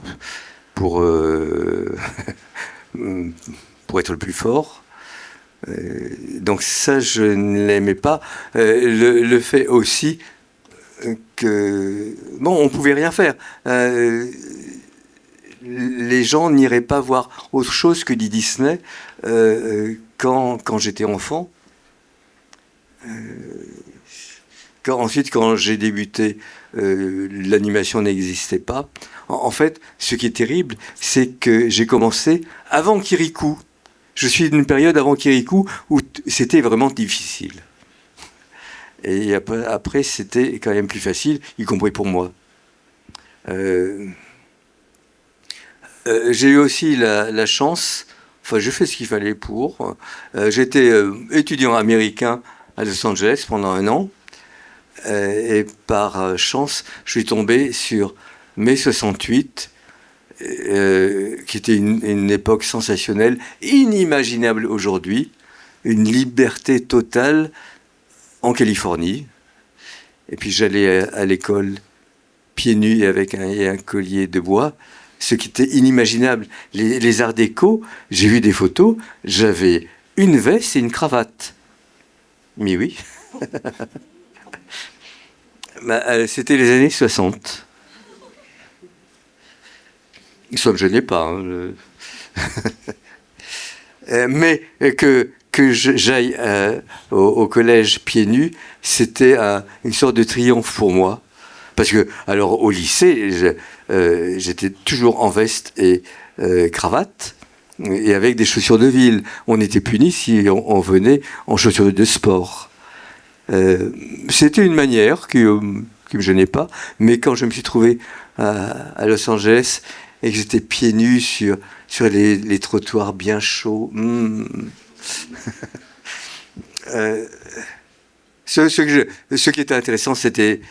le plus fort. Donc ça, je ne l'aimais pas. Le fait aussi que on pouvait rien faire. Les gens n'iraient pas voir autre chose que du Disney quand j'étais enfant. Ensuite, quand j'ai débuté, l'animation n'existait pas. En fait, ce qui est terrible, c'est que j'ai commencé avant Kirikou. Je suis d'une période avant Kirikou où c'était vraiment difficile. Et après, c'était quand même plus facile, y compris pour moi. J'ai eu aussi la chance, enfin je fais ce qu'il fallait pour. J'étais étudiant américain à Los Angeles pendant 1 an. Et par chance, je suis tombé sur mai 68, qui était une époque sensationnelle, inimaginable aujourd'hui, une liberté totale en Californie. Et puis j'allais à l'école pieds nus et avec un collier de bois, ce qui était inimaginable. Les arts déco, j'ai vu des photos, j'avais une veste et une cravate. Mais oui. C'était les années 60. Ça ne me gênait pas. Hein, mais que j'aille au collège pieds nus, c'était une sorte de triomphe pour moi. Parce que, alors, au lycée, j'étais toujours en veste et cravate, et avec des chaussures de ville. On était punis si on venait en chaussures de sport. C'était une manière qui me gênait pas, mais quand je me suis trouvé à Los Angeles et que j'étais pieds nus sur les trottoirs bien chauds, ce qui était intéressant, c'était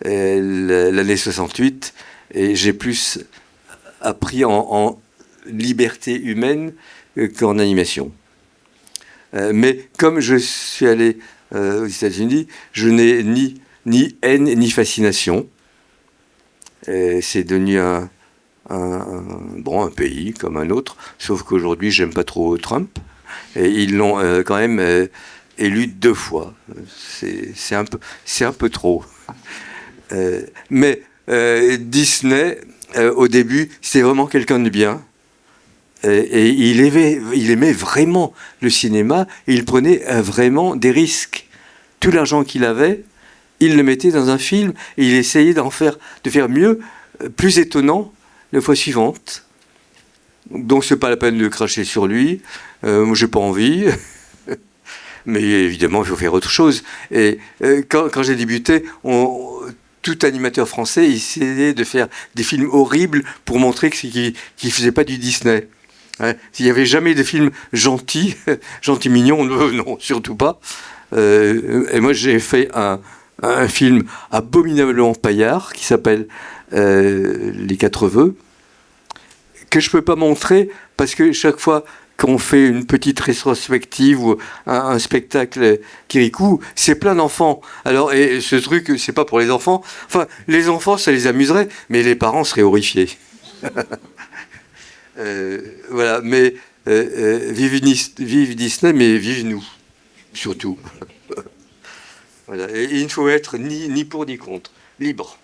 l'année 68, et j'ai plus appris en liberté humaine qu'en animation. Mais comme je suis allé aux États-Unis, je n'ai ni haine ni fascination. C'est devenu un pays comme un autre, sauf qu'aujourd'hui, j'aime pas trop Trump. Et ils l'ont quand même élu 2 fois. C'est un peu trop. Mais Disney, au début, c'était vraiment quelqu'un de bien. Et il aimait vraiment le cinéma, et il prenait vraiment des risques. Tout l'argent qu'il avait, il le mettait dans un film, et il essayait de faire mieux, plus étonnant, la fois suivante. Donc c'est pas la peine de cracher sur lui. Moi j'ai pas envie. Mais évidemment, il faut faire autre chose. Et quand j'ai débuté, tout animateur français essayait de faire des films horribles pour montrer qu'il ne faisait pas du Disney. Hein, s'il n'y avait jamais de film gentil, gentil mignon, non, surtout pas. Et moi, j'ai fait un film abominablement paillard qui s'appelle Les 4 vœux, que je ne peux pas montrer parce que chaque fois qu'on fait une petite rétrospective ou un spectacle Kirikou, c'est plein d'enfants. Alors, et ce truc, c'est pas pour les enfants. Enfin, les enfants, ça les amuserait, mais les parents seraient horrifiés. Voilà, mais vive Disney, mais vive nous, surtout. Voilà. Et il ne faut être ni pour ni contre, libre.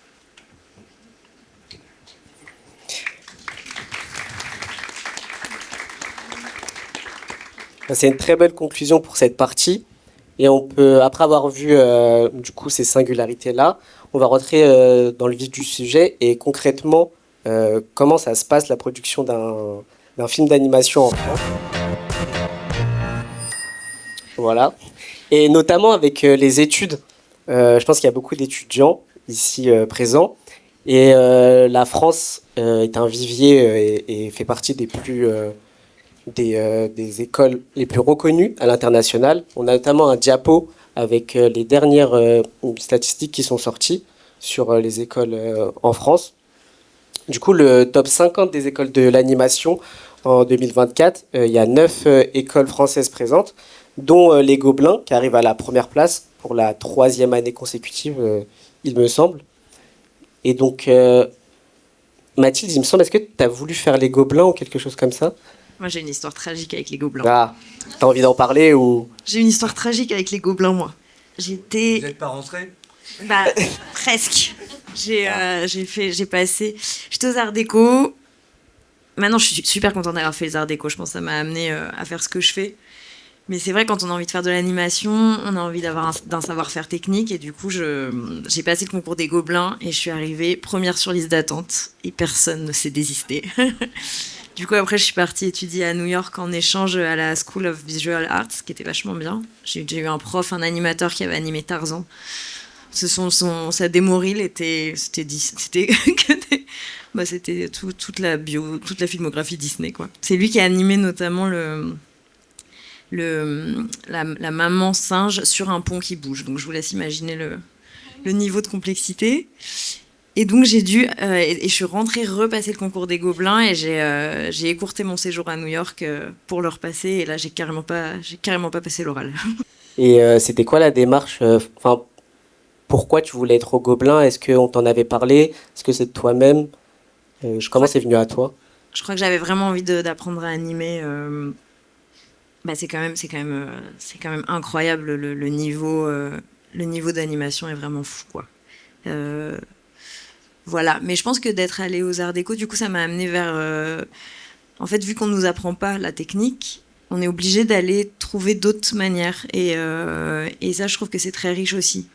C'est une très belle conclusion pour cette partie. Et on peut, après avoir vu du coup ces singularités-là, on va rentrer dans le vif du sujet et concrètement comment ça se passe la production d'un film d'animation en France. Voilà. Et notamment avec les études. Je pense qu'il y a beaucoup d'étudiants ici présents. Et la France est un vivier et fait partie des écoles les plus reconnues à l'international. On a notamment un diapo avec les dernières statistiques qui sont sorties sur les écoles en France. Du coup, le top 50 des écoles de l'animation en 2024, il y a 9 écoles françaises présentes, dont les Gobelins, qui arrivent à la première place pour la 3e année consécutive, il me semble. Et donc, Mathilde, il me semble, est-ce que tu as voulu faire les Gobelins ou quelque chose comme ça ? Moi, j'ai une histoire tragique avec les Gobelins. Ah, t'as envie d'en parler ou... J'ai une histoire tragique avec les Gobelins, moi. Vous n'êtes pas rentré ? Bah, presque. J'étais aux Arts Déco. Maintenant, je suis super contente d'avoir fait les Arts Déco. Je pense que ça m'a amené à faire ce que je fais. Mais c'est vrai, quand on a envie de faire de l'animation, on a envie d'avoir d'un savoir-faire technique. Et du coup, j'ai passé le concours des Gobelins et je suis arrivée première sur liste d'attente. Et personne ne s'est désisté. Du coup, après, je suis partie étudier à New York en échange à la School of Visual Arts, qui était vachement bien. J'ai eu un prof, un animateur qui avait animé Tarzan. Sa démo reel c'était c'était toute la filmographie Disney, quoi. C'est lui qui a animé notamment la maman singe sur un pont qui bouge. Donc je vous laisse imaginer le niveau de complexité. Et donc j'ai dû et je suis rentrée repasser le concours des Gobelins et j'ai écourté mon séjour à New York pour le repasser, et là j'ai carrément pas passé l'oral. Et c'était quoi la démarche enfin, pourquoi tu voulais être au Gobelin? Est-ce qu'on t'en avait parlé? Est-ce que c'est de toi-même? Comment c'est venu à toi? Je crois que j'avais vraiment envie d'apprendre à animer. C'est quand même incroyable le niveau d'animation est vraiment fou, quoi. Voilà, mais je pense que d'être allée aux Arts Déco, du coup, ça m'a amené vers. En fait, vu qu'on nous apprend pas la technique, on est obligé d'aller trouver d'autres manières, et ça, je trouve que c'est très riche aussi.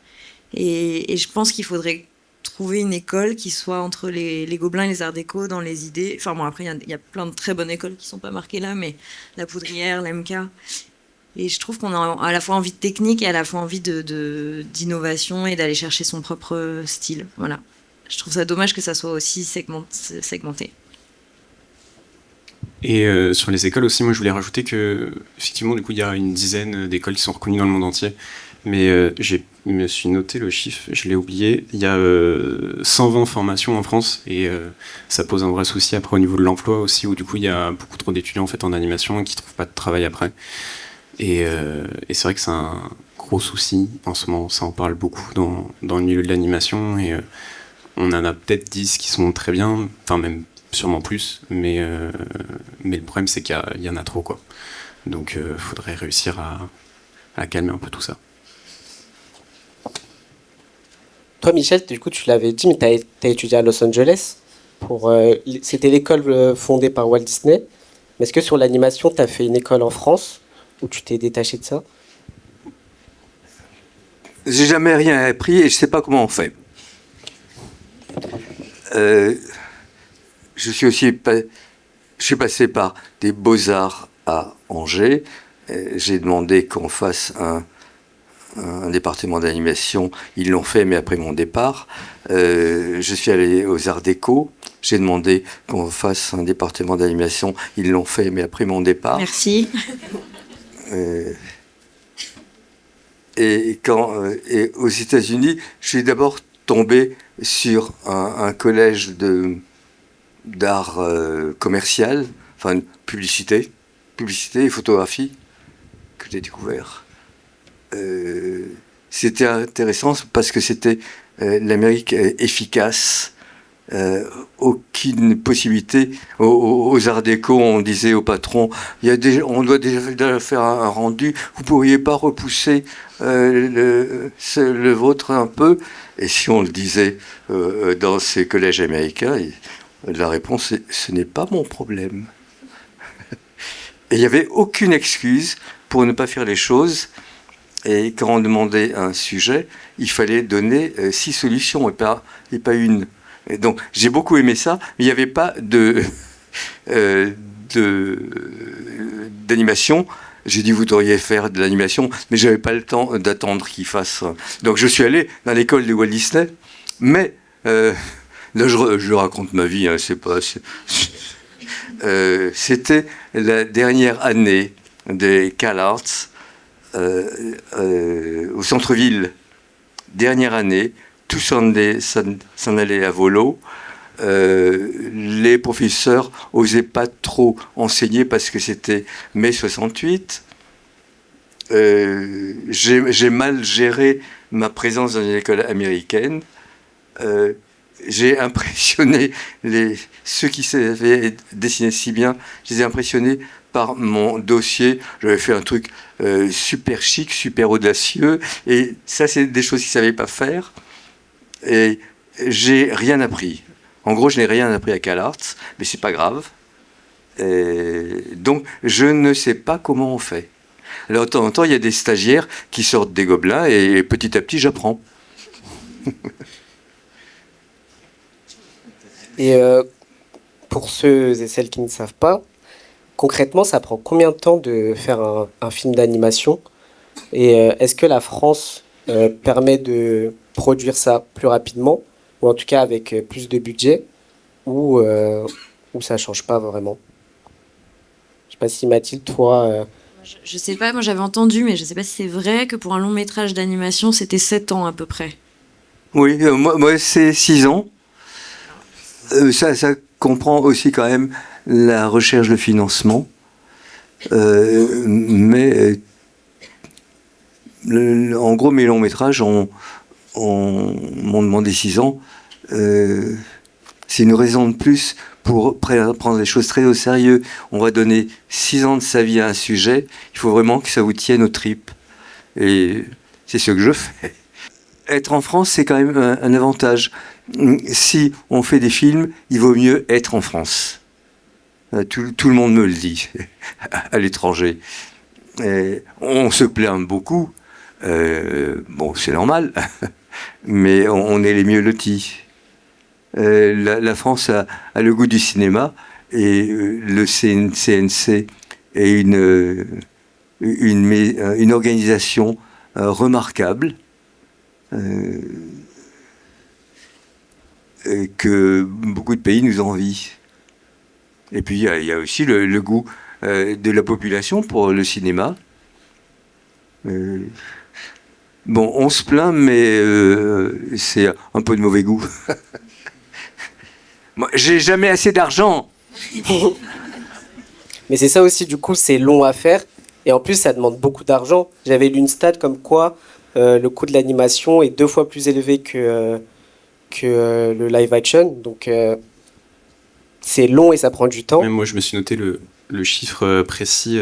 Et je pense qu'il faudrait trouver une école qui soit entre les Gobelins et les Arts Déco dans les idées. Enfin bon, après, il y a plein de très bonnes écoles qui sont pas marquées là, mais la Poudrière, l'MK. Et je trouve qu'on a à la fois envie de technique et à la fois envie d'innovation et d'aller chercher son propre style. Voilà. Je trouve ça dommage que ça soit aussi segmenté. Et sur les écoles aussi, moi je voulais rajouter que effectivement du coup il y a une dizaine d'écoles qui sont reconnues dans le monde entier, mais je me suis noté le chiffre, je l'ai oublié, il y a 120 formations en France, et ça pose un vrai souci après au niveau de l'emploi aussi, où du coup il y a beaucoup trop d'étudiants en fait en animation qui trouvent pas de travail après, et c'est vrai que c'est un gros souci en ce moment, ça en parle beaucoup dans le milieu de l'animation, et on en a peut-être 10 qui sont très bien, enfin même sûrement plus, mais le problème c'est qu'il y en a trop, quoi. Donc faudrait réussir à calmer un peu tout ça. Toi, Michel, du coup, tu l'avais dit, mais t'as étudié à Los Angeles. C'était l'école fondée par Walt Disney. Mais est-ce que sur l'animation, t'as fait une école en France ou tu t'es détaché de ça? J'ai jamais rien appris et je sais pas comment on fait. Je suis passé par des Beaux-Arts à Angers. J'ai demandé qu'on fasse un département d'animation. Ils l'ont fait, mais après mon départ. Je suis allé aux Arts Déco. J'ai demandé qu'on fasse un département d'animation. Ils l'ont fait, mais après mon départ. Merci. Et aux États-Unis, je suis d'abord tombé sur un collège d'art commercial, enfin publicité et photographie que j'ai découvert. C'était intéressant parce que c'était l'Amérique efficace, aucune possibilité. Aux Arts Déco, on disait au patron, on doit déjà faire un rendu, vous pourriez pas repousser le vôtre un peu? Et si on le disait dans ces collèges américains, la réponse est, ce n'est pas mon problème. Et il n'y avait aucune excuse pour ne pas faire les choses. Et quand on demandait un sujet, il fallait donner 6 solutions et pas une. Et donc j'ai beaucoup aimé ça, mais il n'y avait pas d'animation. J'ai dit, vous devriez faire de l'animation, mais je n'avais pas le temps d'attendre qu'il fasse. Donc je suis allé dans l'école de Walt Disney, mais là je raconte ma vie, hein, c'était la dernière année des CalArts au centre-ville. Dernière année, tout s'en allait à volo. Les professeurs n'osaient pas trop enseigner parce que c'était mai 68. J'ai mal géré ma présence dans une école américaine. J'ai impressionné ceux qui savaient dessiner si bien. Je les ai impressionnés par mon dossier. J'avais fait un truc super chic, super audacieux. Et ça, c'est des choses qu'ils ne savaient pas faire. Et j'ai rien appris. En gros, je n'ai rien appris à CalArts, mais c'est pas grave. Donc, je ne sais pas comment on fait. Alors, de temps en temps, il y a des stagiaires qui sortent des Gobelins et petit à petit, j'apprends. Et pour ceux et celles qui ne savent pas, concrètement, ça prend combien de temps de faire un film d'animation? Et est-ce que la France permet de produire ça plus rapidement, ou en tout cas avec plus de budget, ou ça change pas vraiment? Je sais pas si Mathilde, toi, Je sais pas, moi j'avais entendu, mais je sais pas si c'est vrai que pour un long métrage d'animation, c'était 7 ans à peu près. Oui, moi c'est 6 ans. Ça comprend aussi quand même la recherche de financement. Mais en gros, mes longs métrages m'ont demandé 6 ans. C'est une raison de plus pour prendre les choses très au sérieux. On va donner 6 ans de sa vie à un sujet. Il faut vraiment que ça vous tienne aux tripes. Et c'est ce que je fais. Être en France, c'est quand même un avantage. Si on fait des films, il vaut mieux être en France. Tout le monde me le dit, à l'étranger. On se plaint beaucoup. Bon, c'est normal. Mais on est les mieux lotis. La France a le goût du cinéma et le CNC est une organisation remarquable que beaucoup de pays nous envient. Et puis il y a aussi le goût de la population pour le cinéma. Bon, on se plaint, mais c'est un peu de mauvais goût. Moi, j'ai jamais assez d'argent. mais c'est ça aussi, du coup, c'est long à faire. Et en plus, ça demande beaucoup d'argent. J'avais lu une stat comme quoi le coût de l'animation est 2 fois plus élevé que le live action. Donc, c'est long et ça prend du temps. Même moi, je me suis noté le chiffre précis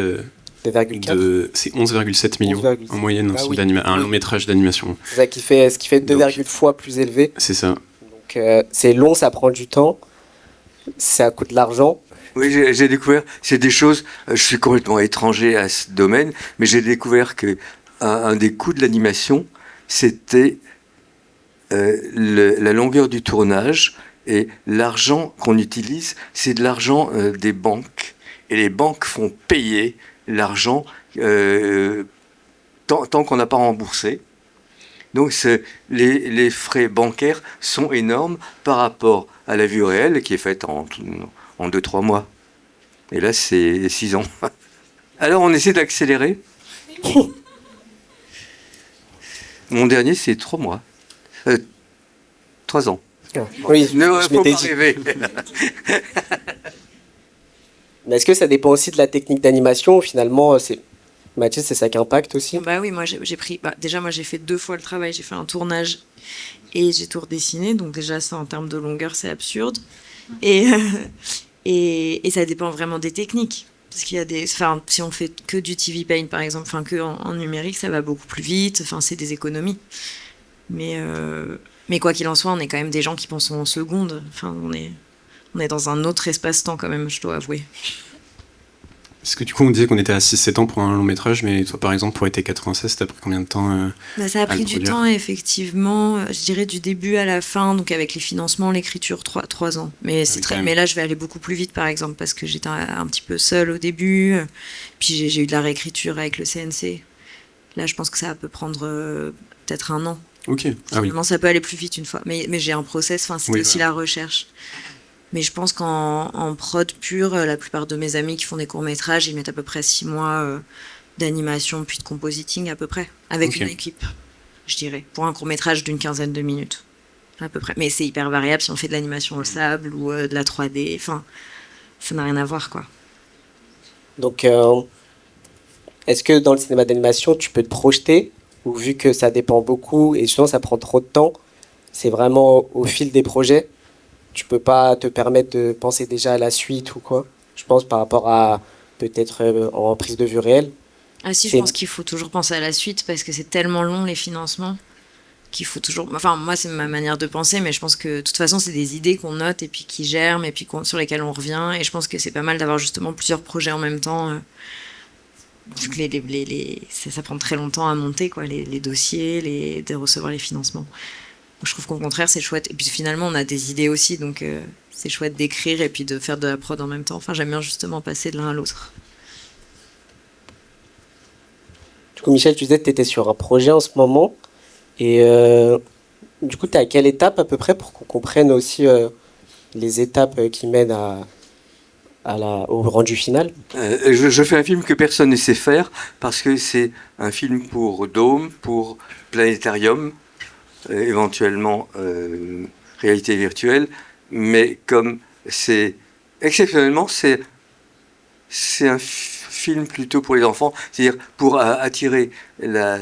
2,4. c'est 11,7 millions 11,7. en moyenne Ah un, oui. un long métrage d'animation. C'est ça qui fait, ce qui fait 2, fois plus élevé. C'est ça. Donc, c'est long, ça prend du temps. Ça coûte de l'argent. Oui, j'ai découvert, c'est des choses, je suis complètement étranger à ce domaine, mais j'ai découvert que un des coûts de l'animation, c'était la longueur du tournage et l'argent qu'on utilise, c'est de l'argent des banques. Et les banques font payer l'argent tant qu'on n'a pas remboursé. Donc les frais bancaires sont énormes par rapport à la vue réelle qui est faite en 2-3 mois. Et là, c'est 6 ans. Alors, on essaie d'accélérer. Mon dernier, c'est 3 mois. 3 ans. Oui, Ne je faut m'étais pas dit. rêver. Mais est-ce que ça dépend aussi de la technique d'animation? Finalement, Mathilde, c'est ça qui impacte aussi. Bah oui, moi j'ai pris. Bah, déjà, moi j'ai fait 2 fois le travail. J'ai fait un tournage et j'ai tout redessiné. Donc, déjà, ça en termes de longueur, c'est absurde. Et, et ça dépend vraiment des techniques. Parce qu'il y a des. Enfin, si on fait que du TV Paint, par exemple, enfin, que en numérique, ça va beaucoup plus vite. Enfin, c'est des économies. Mais quoi qu'il en soit, on est quand même des gens qui pensent en secondes. Enfin, on est dans un autre espace-temps, quand même, je dois avouer. Est-ce que du coup, on disait qu'on était à 6-7 ans pour un long métrage, mais toi, par exemple, pour ET 96, t'as pris combien de temps Bah, ça a à pris le du produire temps, effectivement. Je dirais du début à la fin, donc avec les financements, l'écriture, 3 ans. Mais, oui, quand même. mais là, je vais aller beaucoup plus vite, par exemple, parce que j'étais un petit peu seule au début. Puis j'ai eu de la réécriture avec le CNC. Là, je pense que ça peut prendre peut-être 1 an. Ok, ah oui. Finalement, ça peut aller plus vite une fois. Mais j'ai un process, enfin, c'est Oui, aussi voilà. la recherche. Mais je pense qu'en prod pure, la plupart de mes amis qui font des courts-métrages, ils mettent à peu près 6 mois d'animation puis de compositing à peu près, avec Ok. une équipe, je dirais, pour un court-métrage d'une 15aine de minutes, à peu près. Mais c'est hyper variable si on fait de l'animation au sable ou de la 3D, enfin, ça n'a rien à voir, quoi. Donc, est-ce que dans le cinéma d'animation, tu peux te projeter? Ou vu que ça dépend beaucoup et justement ça prend trop de temps, c'est vraiment au fil des projets? Tu peux pas te permettre de penser déjà à la suite ou quoi? Je pense par rapport à peut-être en prise de vue réelle. Ah si, je C'est- pense qu'il faut toujours penser à la suite parce que c'est tellement long les financements qu'il faut toujours. Enfin, moi, c'est ma manière de penser, mais je pense que de toute façon, c'est des idées qu'on note et puis qui germent et puis sur lesquelles on revient. Et je pense que c'est pas mal d'avoir justement plusieurs projets en même temps. Vu que ça prend très longtemps à monter, quoi, les dossiers, de recevoir les financements. Donc, je trouve qu'au contraire, c'est chouette. Et puis finalement, on a des idées aussi, donc c'est chouette d'écrire et puis de faire de la prod en même temps. Enfin, j'aime bien justement passer de l'un à l'autre. Du coup, Michel, tu disais que tu étais sur un projet en ce moment. Et du coup, tu es à quelle étape à peu près pour qu'on comprenne aussi les étapes qui mènent au rendu final? Je fais un film que personne ne sait faire parce que c'est un film pour Dôme, pour Planétarium, éventuellement réalité virtuelle. Mais comme c'est exceptionnellement, c'est un film plutôt pour les enfants, c'est-à-dire pour attirer la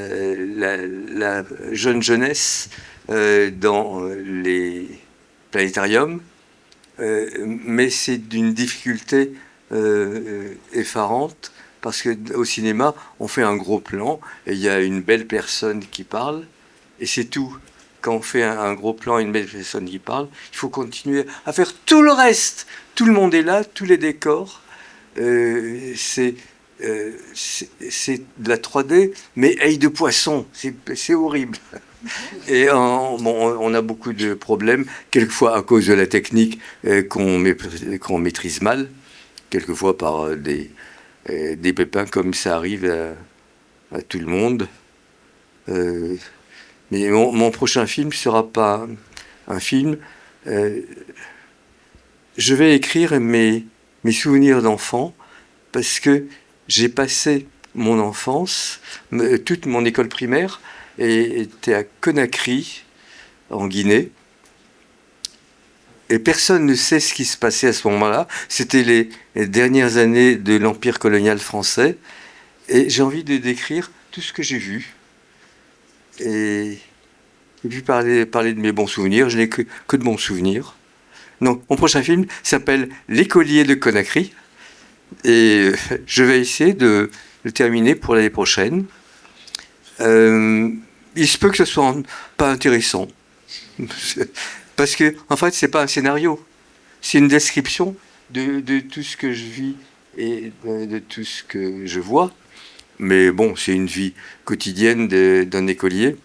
jeunesse dans les planétariums, mais c'est d'une difficulté effarante parce qu'au cinéma, on fait un gros plan et il y a une belle personne qui parle et c'est tout. Quand on fait un gros plan et une belle personne qui parle, il faut continuer à faire tout le reste. Tout le monde est là, tous les décors. C'est de la 3D, mais œil de poisson, c'est horrible. Et on a beaucoup de problèmes, quelquefois à cause de la technique qu'on maîtrise mal, quelquefois par des pépins comme ça arrive à tout le monde. Mais mon prochain film ne sera pas un film. Je vais écrire mes souvenirs d'enfant parce que j'ai passé mon enfance, toute mon école primaire était à Conakry, en Guinée. Et personne ne sait ce qui se passait à ce moment-là. C'était les dernières années de l'Empire colonial français. Et j'ai envie de décrire tout ce que j'ai vu. Et puis parler de mes bons souvenirs. Je n'ai que de bons souvenirs. Donc, mon prochain film s'appelle L'écolier de Conakry. Et je vais essayer de le terminer pour l'année prochaine. Il se peut que ce soit pas intéressant. Parce que, en fait, c'est pas un scénario. C'est une description de tout ce que je vis et de tout ce que je vois. Mais bon, c'est une vie quotidienne d'un écolier.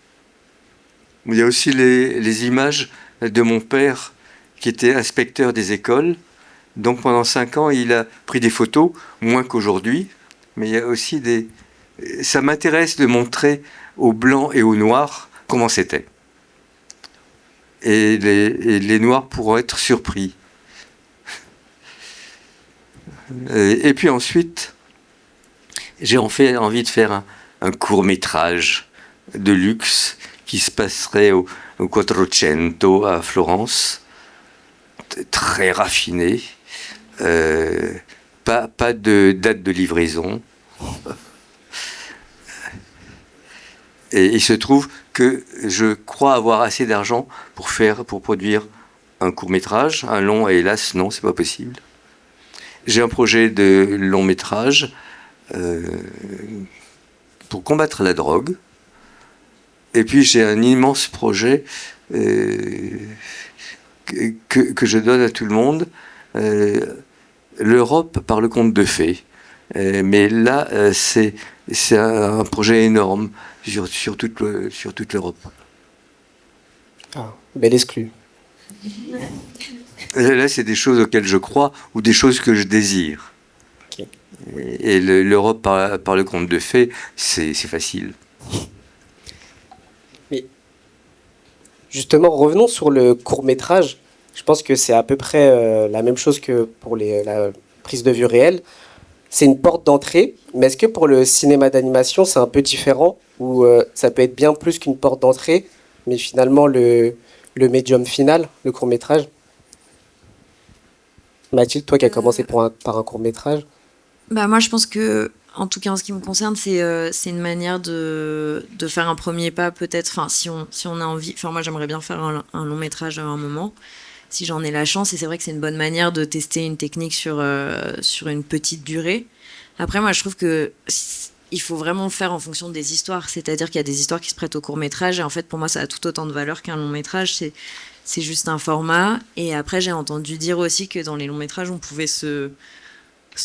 Il y a aussi les images de mon père qui était inspecteur des écoles. Donc pendant 5 ans, il a pris des photos, moins qu'aujourd'hui. Mais il y a aussi ça m'intéresse de montrer au blanc et au noir comment c'était. Et les noirs pourront être surpris. Et puis ensuite, j'ai envie de faire un court-métrage de luxe qui se passerait au Quattrocento à Florence, très raffiné, pas de date de livraison. Et il se trouve que je crois avoir assez d'argent pour produire un court-métrage, un long, et hélas, non, c'est pas possible. J'ai un projet de long-métrage pour combattre la drogue. Et puis j'ai un immense projet que je donne à tout le monde, l'Europe par le conte de fées. Mais là, c'est un projet énorme sur toute l'Europe. Ah, bel exclu. Là, c'est des choses auxquelles je crois ou des choses que je désire. Okay. Et l'Europe par le conte de fées, c'est facile. Mais justement, revenons sur le court-métrage. Je pense que c'est à peu près la même chose que pour la prise de vue réelle. C'est une porte d'entrée, mais est-ce que pour le cinéma d'animation, c'est un peu différent, ou ça peut être bien plus qu'une porte d'entrée, mais finalement le médium final, le court-métrage? Mathilde, toi qui as commencé par un court-métrage. Moi, je pense que, en tout cas en ce qui me concerne, c'est une manière de faire un premier pas, peut-être. Enfin, si on a envie. Enfin, moi, j'aimerais bien faire un long métrage à un moment, si j'en ai la chance. Et c'est vrai que c'est une bonne manière de tester une technique sur une petite durée. Après, moi, je trouve que il faut vraiment faire en fonction des histoires. C'est-à-dire qu'il y a des histoires qui se prêtent au court-métrage. Et en fait, pour moi, ça a tout autant de valeur qu'un long-métrage. C'est juste un format. Et après, j'ai entendu dire aussi que dans les longs-métrages, on pouvait se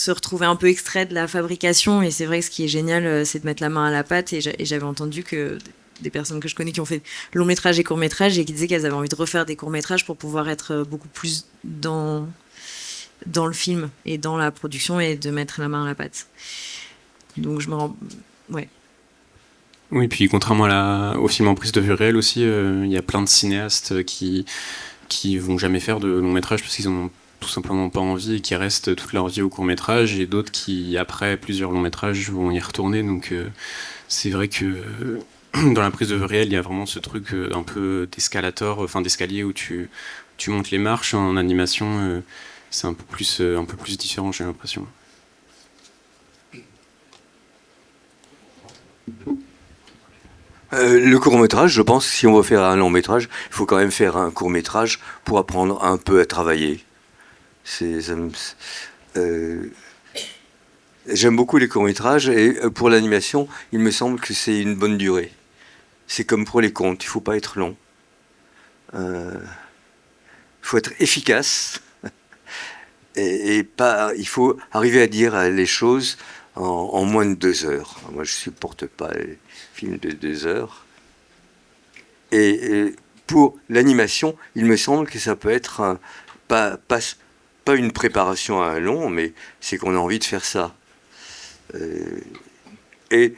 retrouver un peu extrait de la fabrication. Et c'est vrai que ce qui est génial, c'est de mettre la main à la pâte. Et j'avais entendu que des personnes que je connais qui ont fait long métrage et court métrage et qui disaient qu'elles avaient envie de refaire des courts métrages pour pouvoir être beaucoup plus dans le film et dans la production et de mettre la main à la pâte. Donc je me rends... Ouais. Oui, puis contrairement au film en prise de vue réelle aussi, il y a plein de cinéastes qui vont jamais faire de long métrage parce qu'ils en ont tout simplement pas envie et qui restent toute leur vie au court métrage, et d'autres qui, après plusieurs longs métrages, vont y retourner. Donc c'est vrai que dans la prise de vue réelle, il y a vraiment ce truc un peu d'escalier où tu montes les marches. En animation, c'est un peu plus différent, j'ai l'impression. Le court-métrage, je pense que si on veut faire un long-métrage, il faut quand même faire un court-métrage pour apprendre un peu à travailler. J'aime beaucoup les courts-métrages, et pour l'animation, il me semble que c'est une bonne durée. C'est comme pour les contes, il ne faut pas être long. Il faut être efficace, et il faut arriver à dire les choses en moins de 2 heures. Moi, je ne supporte pas les films de 2 heures. Et pour l'animation, il me semble que ça peut être pas une préparation à un long, mais c'est qu'on a envie de faire ça. Et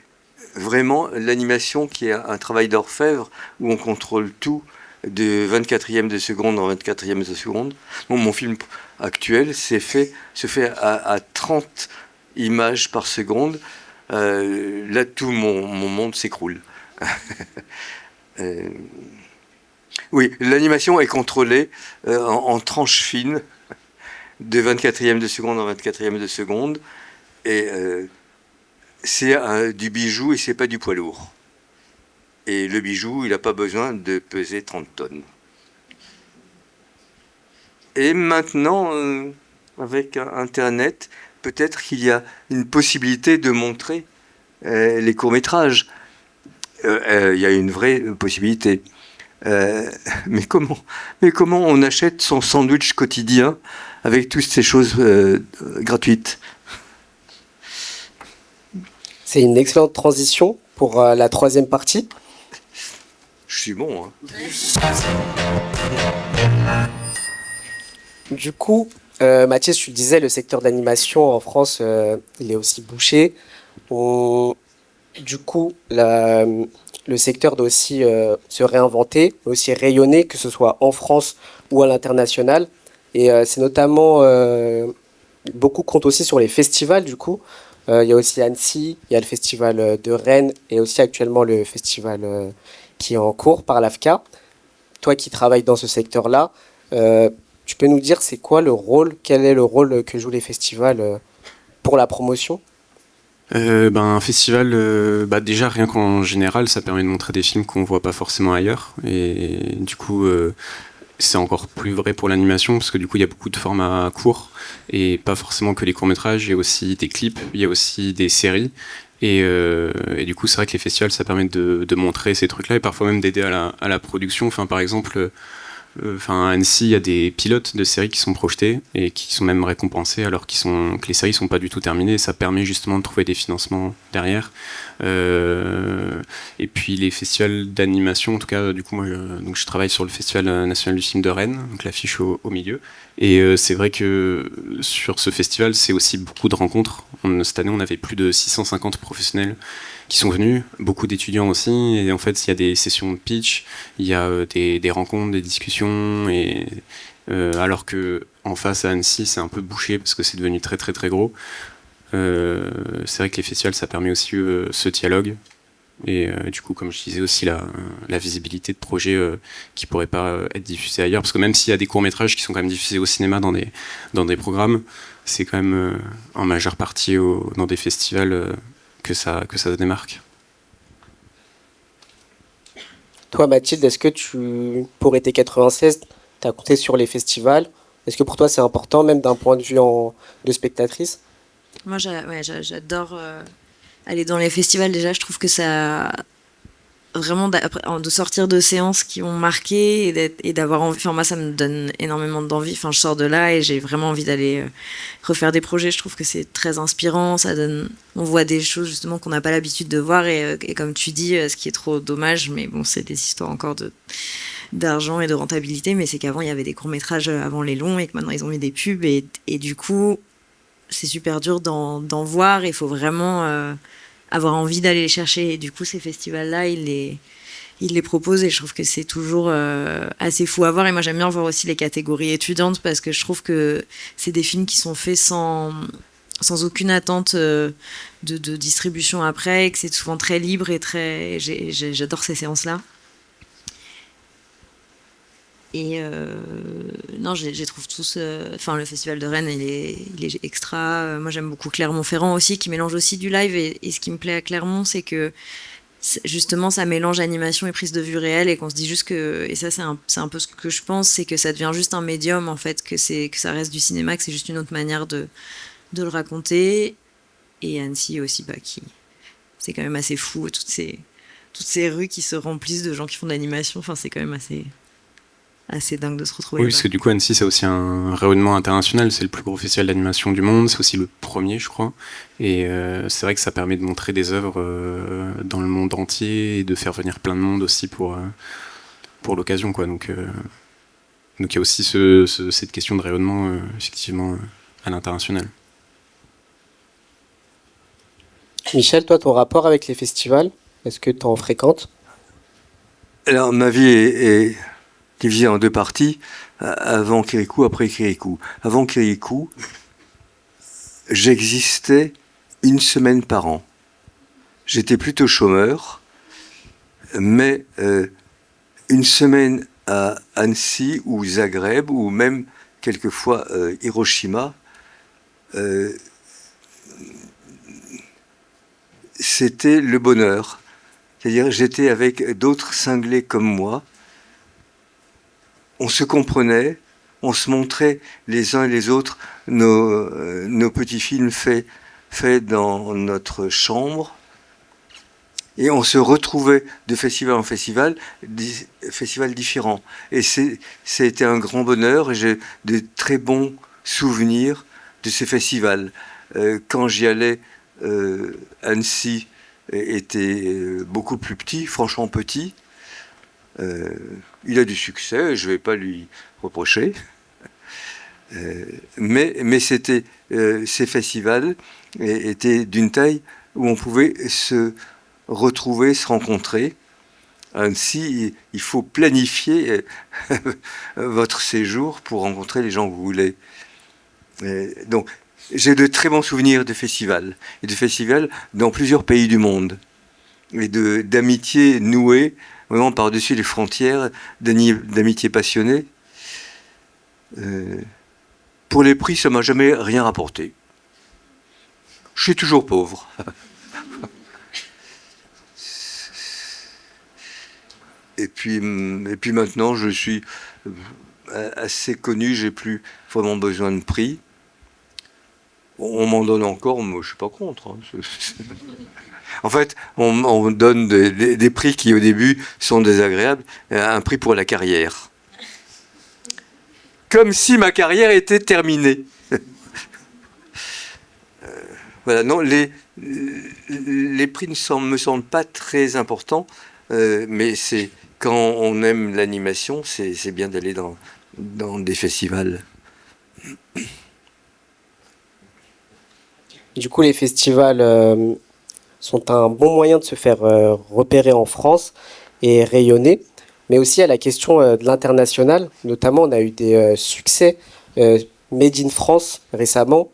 vraiment, l'animation qui est un travail d'orfèvre, où on contrôle tout de 24e de seconde en 24e de seconde. Bon, mon film actuel se fait à 30 images par seconde. Là, tout mon monde s'écroule. Oui, l'animation est contrôlée en tranches fines, de 24e de seconde en 24e de seconde. Et c'est du bijou et c'est pas du poids lourd. Et le bijou, il n'a pas besoin de peser 30 tonnes. Et maintenant, avec Internet, peut-être qu'il y a une possibilité de montrer les courts-métrages. Il y a une vraie possibilité. Mais comment on achète son sandwich quotidien avec toutes ces choses gratuites? C'est une excellente transition pour la 3e partie. Je suis bon, hein. Du coup, Mathis, tu le disais, le secteur de l'animation en France, il est aussi bouché. Du coup, le secteur doit aussi se réinventer, aussi rayonner, que ce soit en France ou à l'international. Et c'est notamment... beaucoup comptent aussi sur les festivals, du coup. Il y a aussi Annecy, il y a le festival de Rennes et aussi actuellement le festival qui est en cours par l'AFCA. Toi qui travailles dans ce secteur-là, tu peux nous dire quel est le rôle que jouent les festivals pour la promotion? Un festival, déjà rien qu'en général, ça permet de montrer des films qu'on voit pas forcément ailleurs, et du coup c'est encore plus vrai pour l'animation parce que du coup il y a beaucoup de formats courts et pas forcément que les courts-métrages, il y a aussi des clips, il y a aussi des séries, et du coup c'est vrai que les festivals ça permet de montrer ces trucs-là et parfois même d'aider à la production. Enfin, par exemple, à Annecy, il y a des pilotes de séries qui sont projetés et qui sont même récompensés alors que les séries sont pas du tout terminées, et ça permet justement de trouver des financements derrière. Et puis les festivals d'animation, en tout cas, du coup moi je travaille sur le Festival national du film de Rennes, donc l'affiche au milieu, et c'est vrai que sur ce festival c'est aussi beaucoup de rencontres. Cette année on avait plus de 650 professionnels qui sont venus, beaucoup d'étudiants aussi, et en fait il y a des sessions de pitch, il y a des rencontres, des discussions, et alors que en face à Annecy c'est un peu bouché parce que c'est devenu très très très gros. C'est vrai que les festivals ça permet aussi ce dialogue, et du coup comme je disais aussi la visibilité de projets qui pourraient pas être diffusés ailleurs, parce que même s'il y a des courts-métrages qui sont quand même diffusés au cinéma dans des programmes, c'est quand même en majeure partie dans des festivals que ça se démarque. Toi, Mathilde, est-ce que pour été 96, tu as compté sur les festivals? Est-ce que pour toi c'est important, même d'un point de vue de spectatrice? Moi, j'adore aller dans les festivals. Déjà, je trouve que ça vraiment de sortir de séances qui ont marqué et d'avoir envie. Enfin, moi, ça me donne énormément d'envie. Enfin, je sors de là et j'ai vraiment envie d'aller refaire des projets. Je trouve que c'est très inspirant. On voit des choses justement qu'on n'a pas l'habitude de voir et comme tu dis, ce qui est trop dommage, mais bon, c'est des histoires encore d'argent et de rentabilité, mais c'est qu'avant il y avait des courts-métrages avant les longs et que maintenant ils ont mis des pubs et du coup c'est super dur d'en voir et il faut vraiment avoir envie d'aller les chercher et du coup ces festivals-là ils les proposent et je trouve que c'est toujours assez fou à voir et moi j'aime bien voir aussi les catégories étudiantes parce que je trouve que c'est des films qui sont faits sans aucune attente de distribution après et que c'est souvent très libre et j'adore ces séances-là. Et non, je les trouve tous. Enfin, le Festival de Rennes, il est extra. Moi, j'aime beaucoup Clermont-Ferrand aussi, qui mélange aussi du live. Et ce qui me plaît à Clermont, c'est que justement, ça mélange animation et prise de vue réelle, et qu'on se dit juste que. Et ça, c'est un peu ce que je pense, c'est que ça devient juste un médium, en fait, que ça reste du cinéma, que c'est juste une autre manière de le raconter. Et Annecy aussi, c'est quand même assez fou, toutes ces rues qui se remplissent de gens qui font de l'animation. Enfin, c'est quand même assez dingue de se retrouver Oui, là-bas. parce que du coup, Annecy, c'est aussi un rayonnement international. C'est le plus gros festival d'animation du monde. C'est aussi le premier, je crois. Et c'est vrai que ça permet de montrer des œuvres dans le monde entier et de faire venir plein de monde aussi pour l'occasion, quoi. Donc il y a aussi cette question de rayonnement, effectivement, à l'international. Michel, toi, ton rapport avec les festivals, est-ce que tu en fréquentes? Alors, ma vie est divisé en deux parties, avant Kirikou, après Kirikou. Avant Kirikou, j'existais une semaine par an. J'étais plutôt chômeur, mais une semaine à Annecy ou Zagreb, ou même quelquefois Hiroshima, c'était le bonheur. C'est-à-dire, j'étais avec d'autres cinglés comme moi. On se comprenait, on se montrait les uns et les autres nos petits films faits dans notre chambre. Et on se retrouvait de festival en festival, festivals différents. Et c'était un grand bonheur et j'ai de très bons souvenirs de ces festivals. Quand j'y allais, Annecy était beaucoup plus petit, franchement petit. Il a du succès, je ne vais pas lui reprocher. Mais c'était ces festivals étaient d'une taille où on pouvait se retrouver, se rencontrer. Ainsi, il faut planifier votre séjour pour rencontrer les gens que vous voulez. Donc, j'ai de très bons souvenirs de festivals, et de festivals dans plusieurs pays du monde, et d'amitiés nouées vraiment par-dessus les frontières, d'amitié passionnée. Pour les prix, ça m'a jamais rien rapporté. Je suis toujours pauvre. Et puis maintenant, je suis assez connu, j'ai plus vraiment besoin de prix. On m'en donne encore, moi je suis pas contre. Hein. En fait, on donne des prix qui au début sont désagréables, un prix pour la carrière. Comme si ma carrière était terminée. Voilà, non, les prix me semblent pas très importants, mais c'est quand on aime l'animation, c'est bien d'aller dans des festivals. Du coup, les festivals sont un bon moyen de se faire repérer en France et rayonner, mais aussi à la question de l'international. Notamment, on a eu des succès Made in France récemment,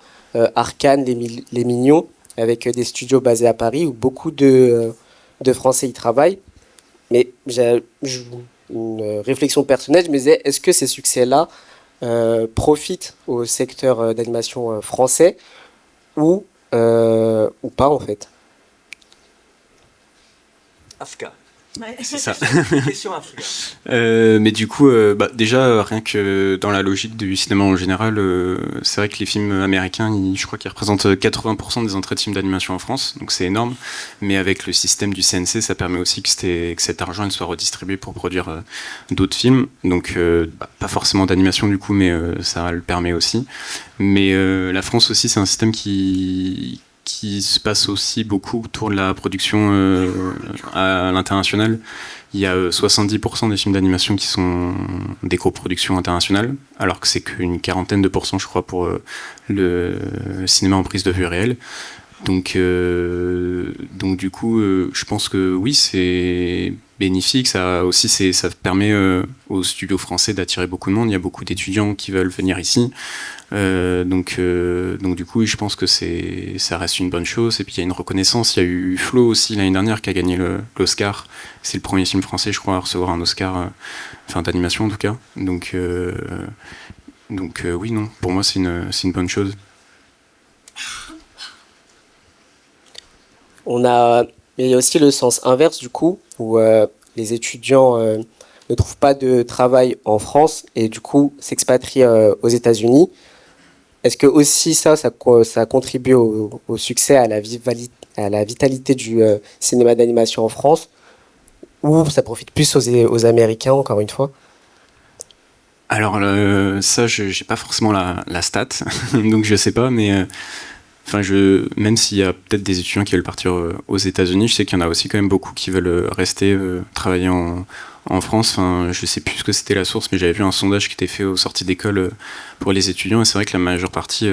Arcane, Les Mignons, avec des studios basés à Paris où beaucoup de Français y travaillent. Mais j'ai une réflexion personnelle, je me disais, est-ce que ces succès-là profitent au secteur d'animation français ou pas en fait? Afka. C'est ça. Question Africa. Mais du coup, déjà, rien que dans la logique du cinéma en général, c'est vrai que les films américains, je crois qu'ils représentent 80% des entrées de films d'animation en France, donc c'est énorme. Mais avec le système du CNC, ça permet aussi que cet argent il soit redistribué pour produire d'autres films. Donc, pas forcément d'animation du coup, mais ça le permet aussi. Mais la France aussi, c'est un système qui se passe aussi beaucoup autour de la production à l'international. Il y a 70% des films d'animation qui sont des coproductions internationales, alors que c'est qu'une quarantaine de pourcents, je crois, pour le cinéma en prise de vue réelle. Donc du coup, je pense que oui, c'est bénéfique. Ça aussi, ça permet aux studios français d'attirer beaucoup de monde. Il y a beaucoup d'étudiants qui veulent venir ici. Donc du coup, je pense que ça reste une bonne chose. Et puis il y a une reconnaissance. Il y a eu Flo aussi l'année dernière qui a gagné l'Oscar. C'est le premier film français, je crois, à recevoir un Oscar, enfin d'animation en tout cas. Donc oui, non, pour moi c'est une bonne chose. Mais il y a aussi le sens inverse du coup, où les étudiants ne trouvent pas de travail en France et du coup s'expatrient aux États-Unis. Est-ce que aussi ça contribue au succès, à la vitalité du cinéma d'animation en France, ou ça profite plus aux Américains, encore une fois? Alors ça, j'ai pas forcément la stat, donc je sais pas, mais même s'il y a peut-être des étudiants qui veulent partir aux États-Unis, je sais qu'il y en a aussi quand même beaucoup qui veulent rester travailler en France. Enfin, je sais plus ce que c'était la source, mais j'avais vu un sondage qui était fait aux sorties d'école pour les étudiants, et c'est vrai que la majeure partie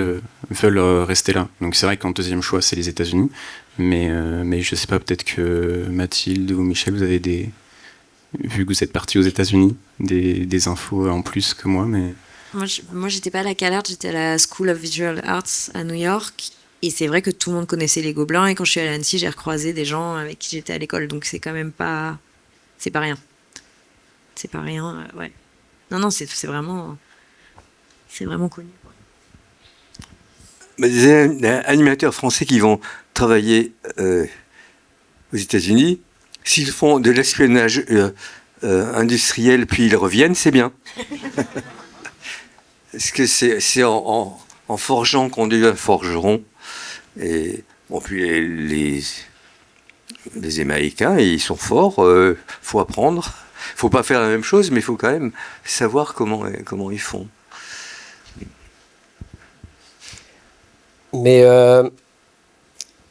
veulent rester là. Donc c'est vrai qu'en deuxième choix, c'est les États-Unis, mais je sais pas, peut-être que Mathilde ou Michel, vous avez vu que vous êtes partis aux États-Unis, des infos en plus que moi, mais... Moi, j'étais pas à la CalArts, j'étais à la School of Visual Arts à New York. Et c'est vrai que tout le monde connaissait les Gobelins. Et quand je suis allée à Annecy, j'ai recroisé des gens avec qui j'étais à l'école. Donc c'est quand même pas... C'est pas rien. C'est pas rien, ouais. Non, c'est vraiment... C'est vraiment connu. Des animateurs français qui vont travailler aux États-Unis, s'ils font de l'espionnage industriel puis ils reviennent, c'est bien. Parce que c'est en forgeant qu'on devient forgeron. Et bon, puis les Américains, ils sont forts, faut apprendre. Faut pas faire la même chose, mais il faut quand même savoir comment ils font. Mais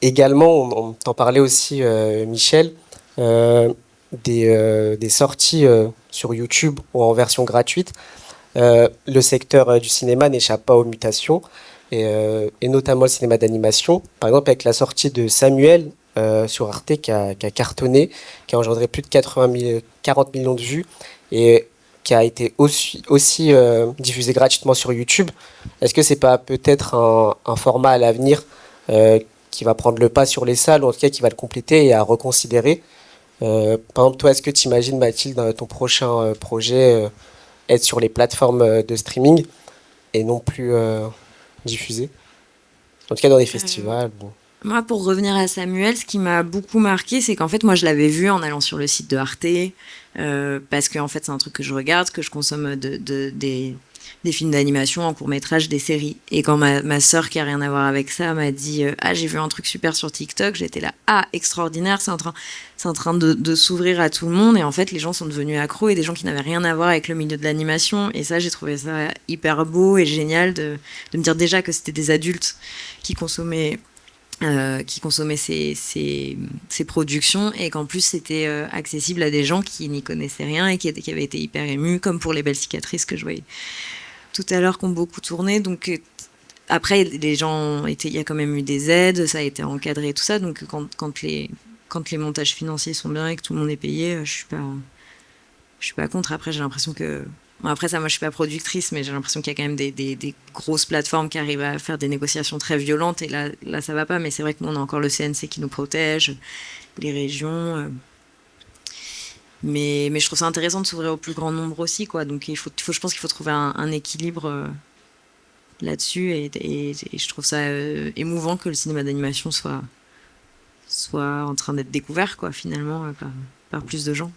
également, on t'en parlait aussi, Michel, des sorties sur YouTube ou en version gratuite. Le secteur du cinéma n'échappe pas aux mutations, et notamment le cinéma d'animation. Par exemple, avec la sortie de Samuel sur Arte qui a cartonné, qui a engendré plus de 40 millions de vues, et qui a été aussi diffusé gratuitement sur YouTube. Est-ce que c'est pas peut-être un format à l'avenir qui va prendre le pas sur les salles, ou en tout cas qui va le compléter et à reconsidérer? Par exemple, toi, est-ce que tu imagines, Mathilde, dans ton prochain projet, être sur les plateformes de streaming et non plus diffusé? En tout cas, dans des festivals. Bon. Moi, pour revenir à Samuel, ce qui m'a beaucoup marqué, c'est qu'en fait, moi, je l'avais vu en allant sur le site de Arte, parce que en fait, c'est un truc que je regarde, que je consomme des films d'animation en court-métrage, des séries. Et quand ma sœur, qui a rien à voir avec ça, m'a dit ah, j'ai vu un truc super sur TikTok, j'étais là, ah, extraordinaire, c'est en train de s'ouvrir à tout le monde. Et en fait, les gens sont devenus accros, et des gens qui n'avaient rien à voir avec le milieu de l'animation. Et ça, j'ai trouvé ça hyper beau et génial de me dire déjà que c'était des adultes qui consommaient ces productions, et qu'en plus c'était accessible à des gens qui n'y connaissaient rien et qui avaient été hyper émus, comme pour Les Belles Cicatrices que je voyais tout à l'heure, qui ont beaucoup tourné. Donc après, les gens il y a quand même eu des aides, ça a été encadré et tout ça. Donc quand les montages financiers sont bien et que tout le monde est payé, je suis pas contre. Après, j'ai l'impression que... Bon, après ça, moi je suis pas productrice, mais j'ai l'impression qu'il y a quand même des grosses plateformes qui arrivent à faire des négociations très violentes, et là ça va pas. Mais c'est vrai que nous, on a encore le CNC qui nous protège, les régions. Mais je trouve ça intéressant de s'ouvrir au plus grand nombre aussi, quoi. Donc je pense qu'il faut trouver un équilibre là-dessus, et je trouve ça émouvant que le cinéma d'animation soit en train d'être découvert, quoi, finalement, par plus de gens.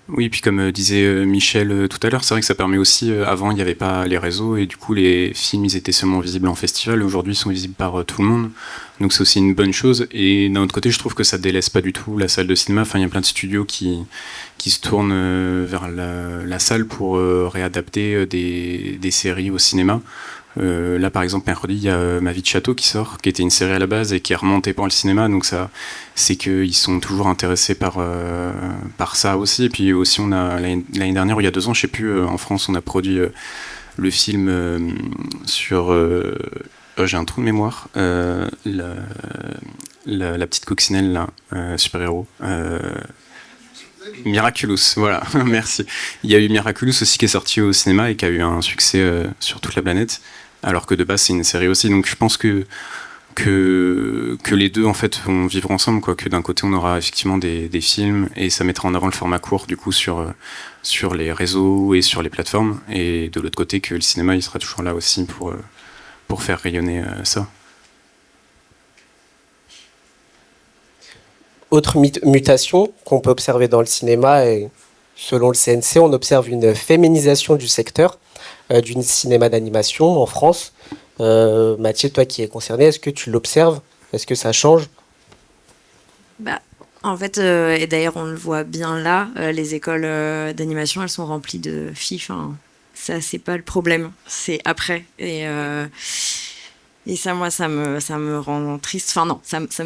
Oui, puis comme disait Michel tout à l'heure, c'est vrai que ça permet aussi, avant il n'y avait pas les réseaux et du coup les films ils étaient seulement visibles en festival, aujourd'hui ils sont visibles par tout le monde, donc c'est aussi une bonne chose. Et d'un autre côté je trouve que ça délaisse pas du tout la salle de cinéma, enfin il y a plein de studios qui se tournent vers la salle pour réadapter des séries au cinéma. Là par exemple mercredi il y a Ma vie de château qui sort, qui était une série à la base et qui est remontée pour le cinéma, donc ça c'est qu'ils sont toujours intéressés par ça aussi. Et puis aussi on a l'année dernière ou il y a 2 ans je sais plus, en France on a produit le film sur j'ai un trou de mémoire, la petite coccinelle là, super héros, Miraculous, voilà, merci. Il y a eu Miraculous aussi qui est sorti au cinéma et qui a eu un succès sur toute la planète, alors que de base c'est une série aussi. Donc je pense que les deux en fait vont vivre ensemble, quoi. Que d'un côté on aura effectivement des films et ça mettra en avant le format court du coup sur les réseaux et sur les plateformes, et de l'autre côté que le cinéma il sera toujours là aussi pour faire rayonner ça. Autre mutation qu'on peut observer dans le cinéma, et selon le CNC, on observe une féminisation du secteur du cinéma d'animation en France. Mathieu, toi qui es concerné, est-ce que tu l'observes? Est-ce que ça change? Bah, en fait, et d'ailleurs on le voit bien là, les écoles d'animation, elles sont remplies de filles. Enfin, ça, c'est pas le problème, c'est après. Et ça, moi, ça me rend triste. Enfin, non,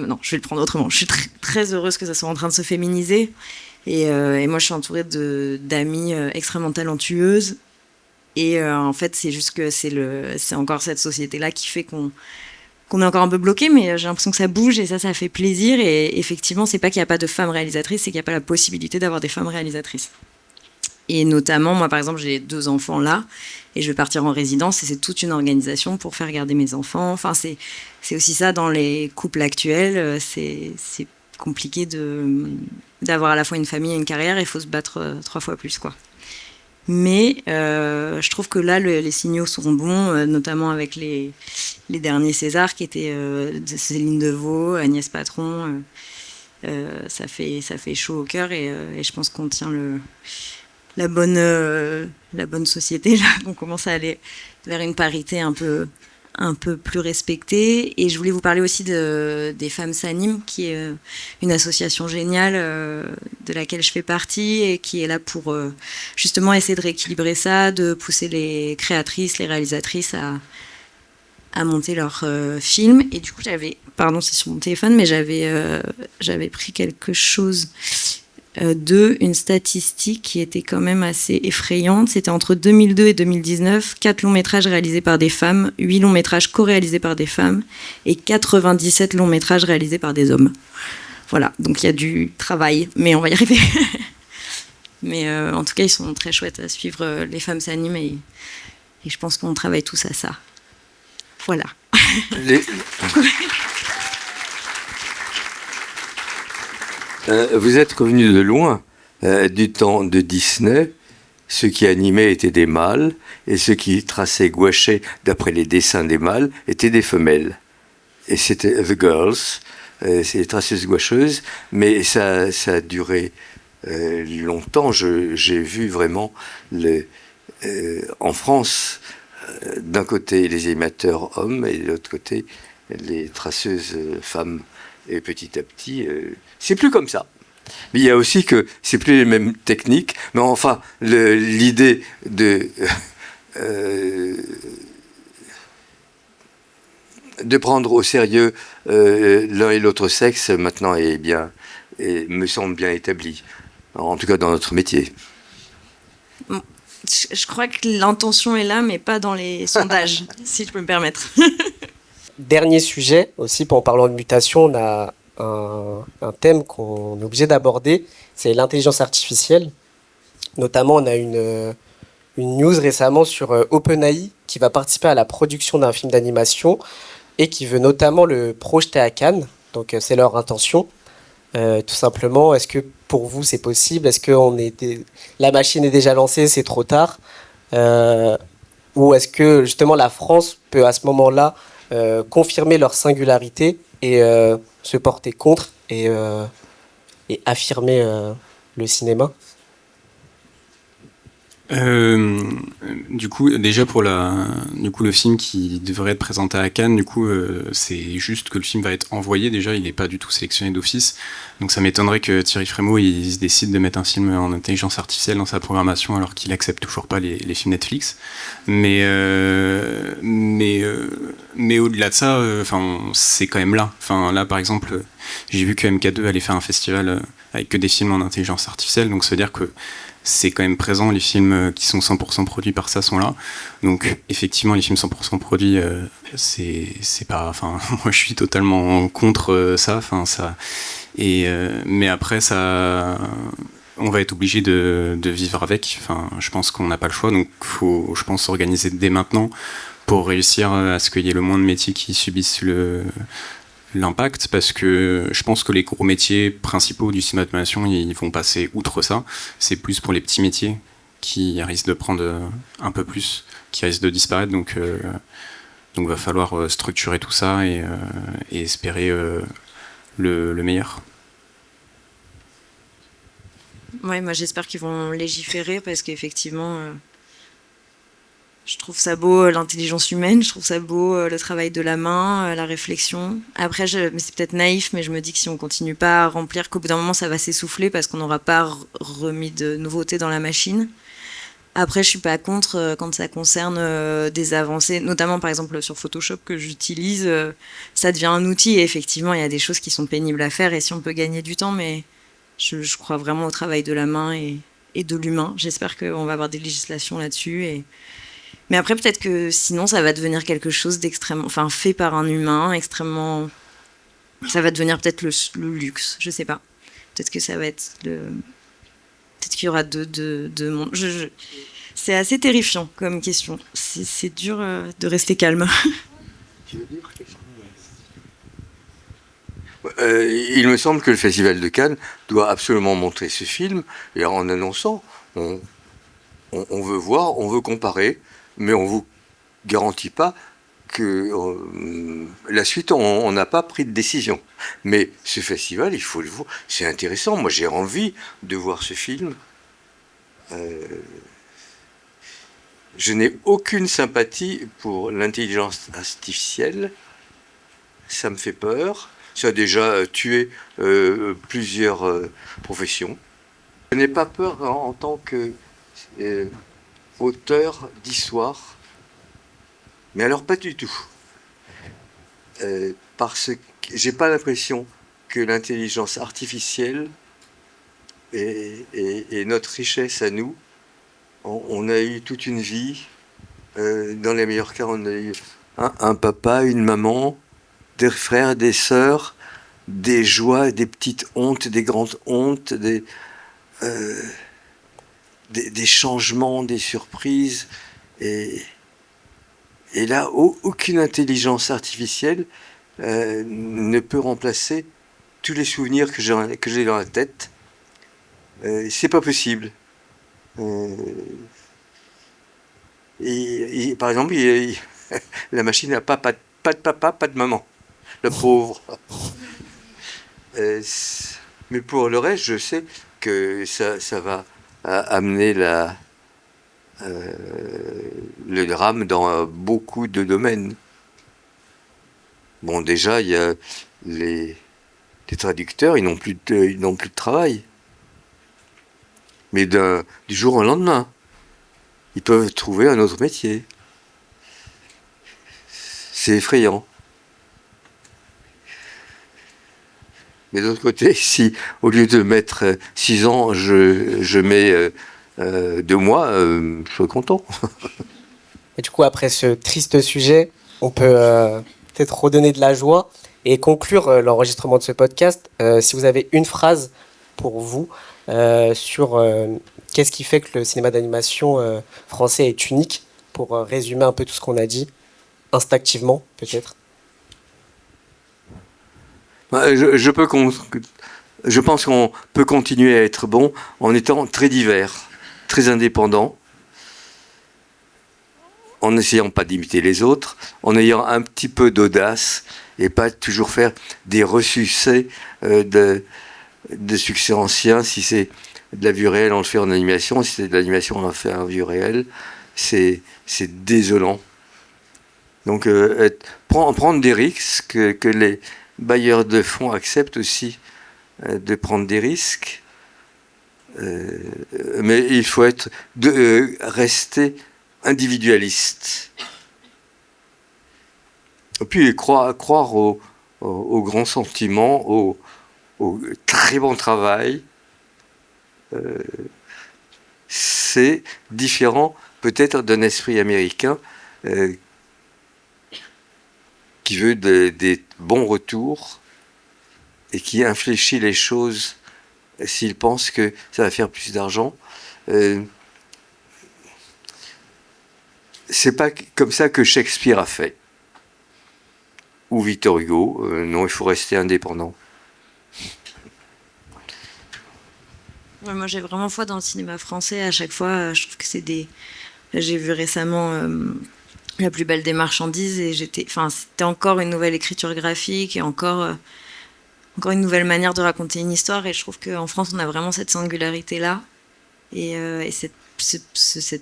non, je vais le prendre autrement. Je suis très heureuse que ça soit en train de se féminiser. Et moi, je suis entourée d'amies extrêmement talentueuses. Et en fait, c'est juste que c'est encore cette société-là qui fait qu'on est encore un peu bloqué, mais j'ai l'impression que ça bouge et ça fait plaisir. Et effectivement, c'est pas qu'il n'y a pas de femmes réalisatrices, c'est qu'il n'y a pas la possibilité d'avoir des femmes réalisatrices. Et notamment, moi, par exemple, j'ai 2 enfants là, et je vais partir en résidence, et c'est toute une organisation pour faire garder mes enfants. Enfin, c'est aussi ça dans les couples actuels. C'est compliqué d'avoir à la fois une famille et une carrière, et il faut se battre 3 fois plus, quoi. Mais je trouve que là, les signaux seront bons, notamment avec les derniers Césars, qui étaient de Céline Devaux, Agnès Patron. Ça fait chaud au cœur, et je pense qu'on tient la bonne société, là, qu'on commence à aller vers une parité un peu plus respectée. Et je voulais vous parler aussi des Femmes s'animent, qui est une association géniale de laquelle je fais partie et qui est là pour justement essayer de rééquilibrer ça, de pousser les créatrices, les réalisatrices à monter leurs films. Et du coup, pardon, c'est sur mon téléphone, mais j'avais pris quelque chose une statistique qui était quand même assez effrayante. C'était entre 2002 et 2019, 4 longs métrages réalisés par des femmes, 8 longs métrages co-réalisés par des femmes et 97 longs métrages réalisés par des hommes. Voilà, donc il y a du travail, mais on va y arriver. Mais en tout cas, ils sont très chouettes à suivre, les Femmes s'animent, et je pense qu'on travaille tous à ça. Voilà. Vous êtes revenu de loin, du temps de Disney. Ceux qui animaient étaient des mâles, et ceux qui traçaient, gouachaient d'après les dessins des mâles étaient des femelles. Et c'était The Girls, c'est les traceuses gouacheuses, mais ça a duré longtemps. J'ai vu vraiment en France, d'un côté les animateurs hommes et de l'autre côté les traceuses femmes. Et petit à petit, c'est plus comme ça. Mais il y a aussi que c'est plus les mêmes techniques. Mais enfin, l'idée de prendre au sérieux l'un et l'autre sexe maintenant me semble bien établie. En tout cas, dans notre métier. Je crois que l'intention est là, mais pas dans les sondages, si je peux me permettre. Dernier sujet aussi, en parlant de mutation, on a un thème qu'on est obligé d'aborder, c'est l'intelligence artificielle. Notamment, on a une news récemment sur OpenAI qui va participer à la production d'un film d'animation et qui veut notamment le projeter à Cannes. Donc c'est leur intention. Tout simplement, est-ce que pour vous c'est possible? Est-ce que la machine est déjà lancée, c'est trop tard? Ou est-ce que justement la France peut à ce moment-là confirmer leur singularité et se porter contre et et affirmer le cinéma? Du coup, déjà le film qui devrait être présenté à Cannes, c'est juste que le film va être envoyé. Déjà, il n'est pas du tout sélectionné d'office. Donc, ça m'étonnerait que Thierry Frémaux il se décide de mettre un film en intelligence artificielle dans sa programmation alors qu'il accepte toujours pas les films Netflix. Mais au-delà de ça, c'est quand même là. Enfin, là, par exemple, j'ai vu que MK2 allait faire un festival avec que des films en intelligence artificielle. Donc, ça veut dire que c'est quand même présent, les films qui sont 100% produits par ça sont là. Donc effectivement, les films 100% produits, c'est pas... Enfin, moi je suis totalement contre ça. Enfin, ça mais après, ça, on va être obligé de vivre avec. Enfin, je pense qu'on n'a pas le choix. Donc faut, je pense, s'organiser dès maintenant pour réussir à ce qu'il y ait le moins de métiers qui subissent l'impact, parce que je pense que les gros métiers principaux du cinéma d'animation, ils vont passer outre ça. C'est plus pour les petits métiers qui risquent de prendre un peu plus, qui risquent de disparaître. Donc va falloir structurer tout ça et espérer le meilleur. Ouais, moi j'espère qu'ils vont légiférer parce qu'effectivement, je trouve ça beau l'intelligence humaine, je trouve ça beau le travail de la main, la réflexion. Après, mais c'est peut-être naïf, mais je me dis que si on continue pas à remplir, qu'au bout d'un moment ça va s'essouffler parce qu'on n'aura pas remis de nouveautés dans la machine. Après, je suis pas contre quand ça concerne des avancées, notamment par exemple sur Photoshop que j'utilise, ça devient un outil et effectivement il y a des choses qui sont pénibles à faire et si on peut gagner du temps, mais je crois vraiment au travail de la main et de l'humain. J'espère qu'on va avoir des législations là-dessus. Mais après, peut-être que sinon, ça va devenir quelque chose d'extrêmement... Enfin, fait par un humain, extrêmement... Ça va devenir peut-être le luxe, je sais pas. Peut-être que ça va être le... Peut-être qu'il y aura deux mondes. C'est assez terrifiant comme question. C'est dur de rester calme. Il me semble que le Festival de Cannes doit absolument montrer ce film, et en annonçant, on veut voir, on veut comparer, mais on ne vous garantit pas que la suite, on n'a pas pris de décision. Mais ce festival, il faut le voir, c'est intéressant. Moi, j'ai envie de voir ce film. Je n'ai aucune sympathie pour l'intelligence artificielle. Ça me fait peur. Ça a déjà tué plusieurs professions. Je n'ai pas peur en tant que auteur d'histoire, mais alors pas du tout. Parce que j'ai pas l'impression que l'intelligence artificielle est notre richesse à nous. On a eu toute une vie. Dans les meilleurs cas, on a eu un papa, une maman, des frères, des sœurs, des joies, des petites hontes, des grandes hontes, des changements, des surprises. Et là, aucune intelligence artificielle ne peut remplacer tous les souvenirs que j'ai dans la tête. C'est pas possible. Par exemple, la machine n'a pas de papa, pas de maman. Le pauvre. Mais pour le reste, je sais que ça va amener le drame dans beaucoup de domaines. Bon, déjà, il y a les traducteurs, ils n'ont plus de travail. Mais du jour au lendemain, ils peuvent trouver un autre métier. C'est effrayant. Mais d'autre côté, si au lieu de mettre 6 ans, je mets 2 mois, je suis content. Et du coup, après ce triste sujet, on peut peut-être redonner de la joie et conclure l'enregistrement de ce podcast. Si vous avez une phrase pour vous sur qu'est-ce qui fait que le cinéma d'animation français est unique, pour résumer un peu tout ce qu'on a dit, instinctivement peut-être. Je pense qu'on peut continuer à être bon en étant très divers, très indépendant, en n'essayant pas d'imiter les autres, en ayant un petit peu d'audace et pas toujours faire des ressucés de succès anciens. Si c'est de la vue réelle, on le fait en animation. Si c'est de l'animation, on le fait en vue réelle. C'est désolant. Donc, prendre des risques, que les bailleurs de fonds acceptent aussi de prendre des risques. Mais il faut rester individualiste. Et puis croire aux grands sentiments, au très bon travail. C'est différent peut-être d'un esprit américain qui veut des bons retours et qui infléchit les choses s'il pense que ça va faire plus d'argent. C'est pas comme ça que Shakespeare a fait. Ou Victor Hugo. Non, il faut rester indépendant. Ouais, moi, j'ai vraiment foi dans le cinéma français. À chaque fois, je trouve que c'est des... J'ai vu récemment La plus belle des marchandises et c'était encore une nouvelle écriture graphique et encore une nouvelle manière de raconter une histoire. Et je trouve qu'en France, on a vraiment cette singularité-là et cette ces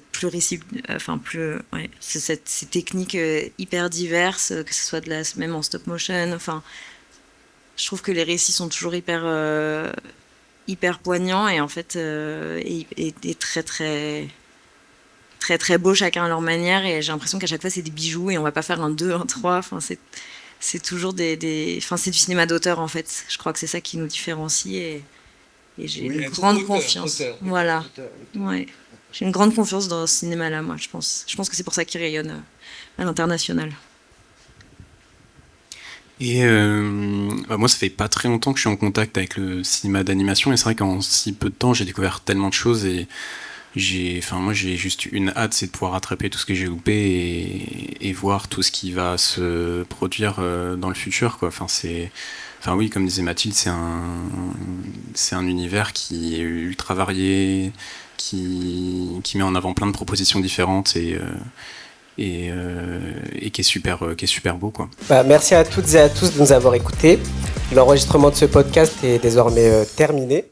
techniques hyper diverses, que ce soit même en stop motion. Enfin, je trouve que les récits sont toujours hyper poignants et en fait et très très très très beaux chacun à leur manière, et j'ai l'impression qu'à chaque fois c'est des bijoux et on va pas faire un 2, un 3. Enfin, c'est toujours c'est du cinéma d'auteur en fait. Je crois que c'est ça qui nous différencie et j'ai une grande confiance. Voilà. Ouais. J'ai une grande confiance dans ce cinéma-là, moi, je pense. Je pense que c'est pour ça qu'il rayonne à l'international. Et moi, ça fait pas très longtemps que je suis en contact avec le cinéma d'animation, et c'est vrai qu'en si peu de temps, j'ai découvert tellement de choses, et moi, j'ai juste une hâte, c'est de pouvoir rattraper tout ce que j'ai loupé et voir tout ce qui va se produire dans le futur, quoi. Oui, comme disait Mathilde, c'est un univers qui est ultra varié, qui met en avant plein de propositions différentes et qui est super beau, quoi. Merci à toutes et à tous de nous avoir écoutés. L'enregistrement de ce podcast est désormais terminé.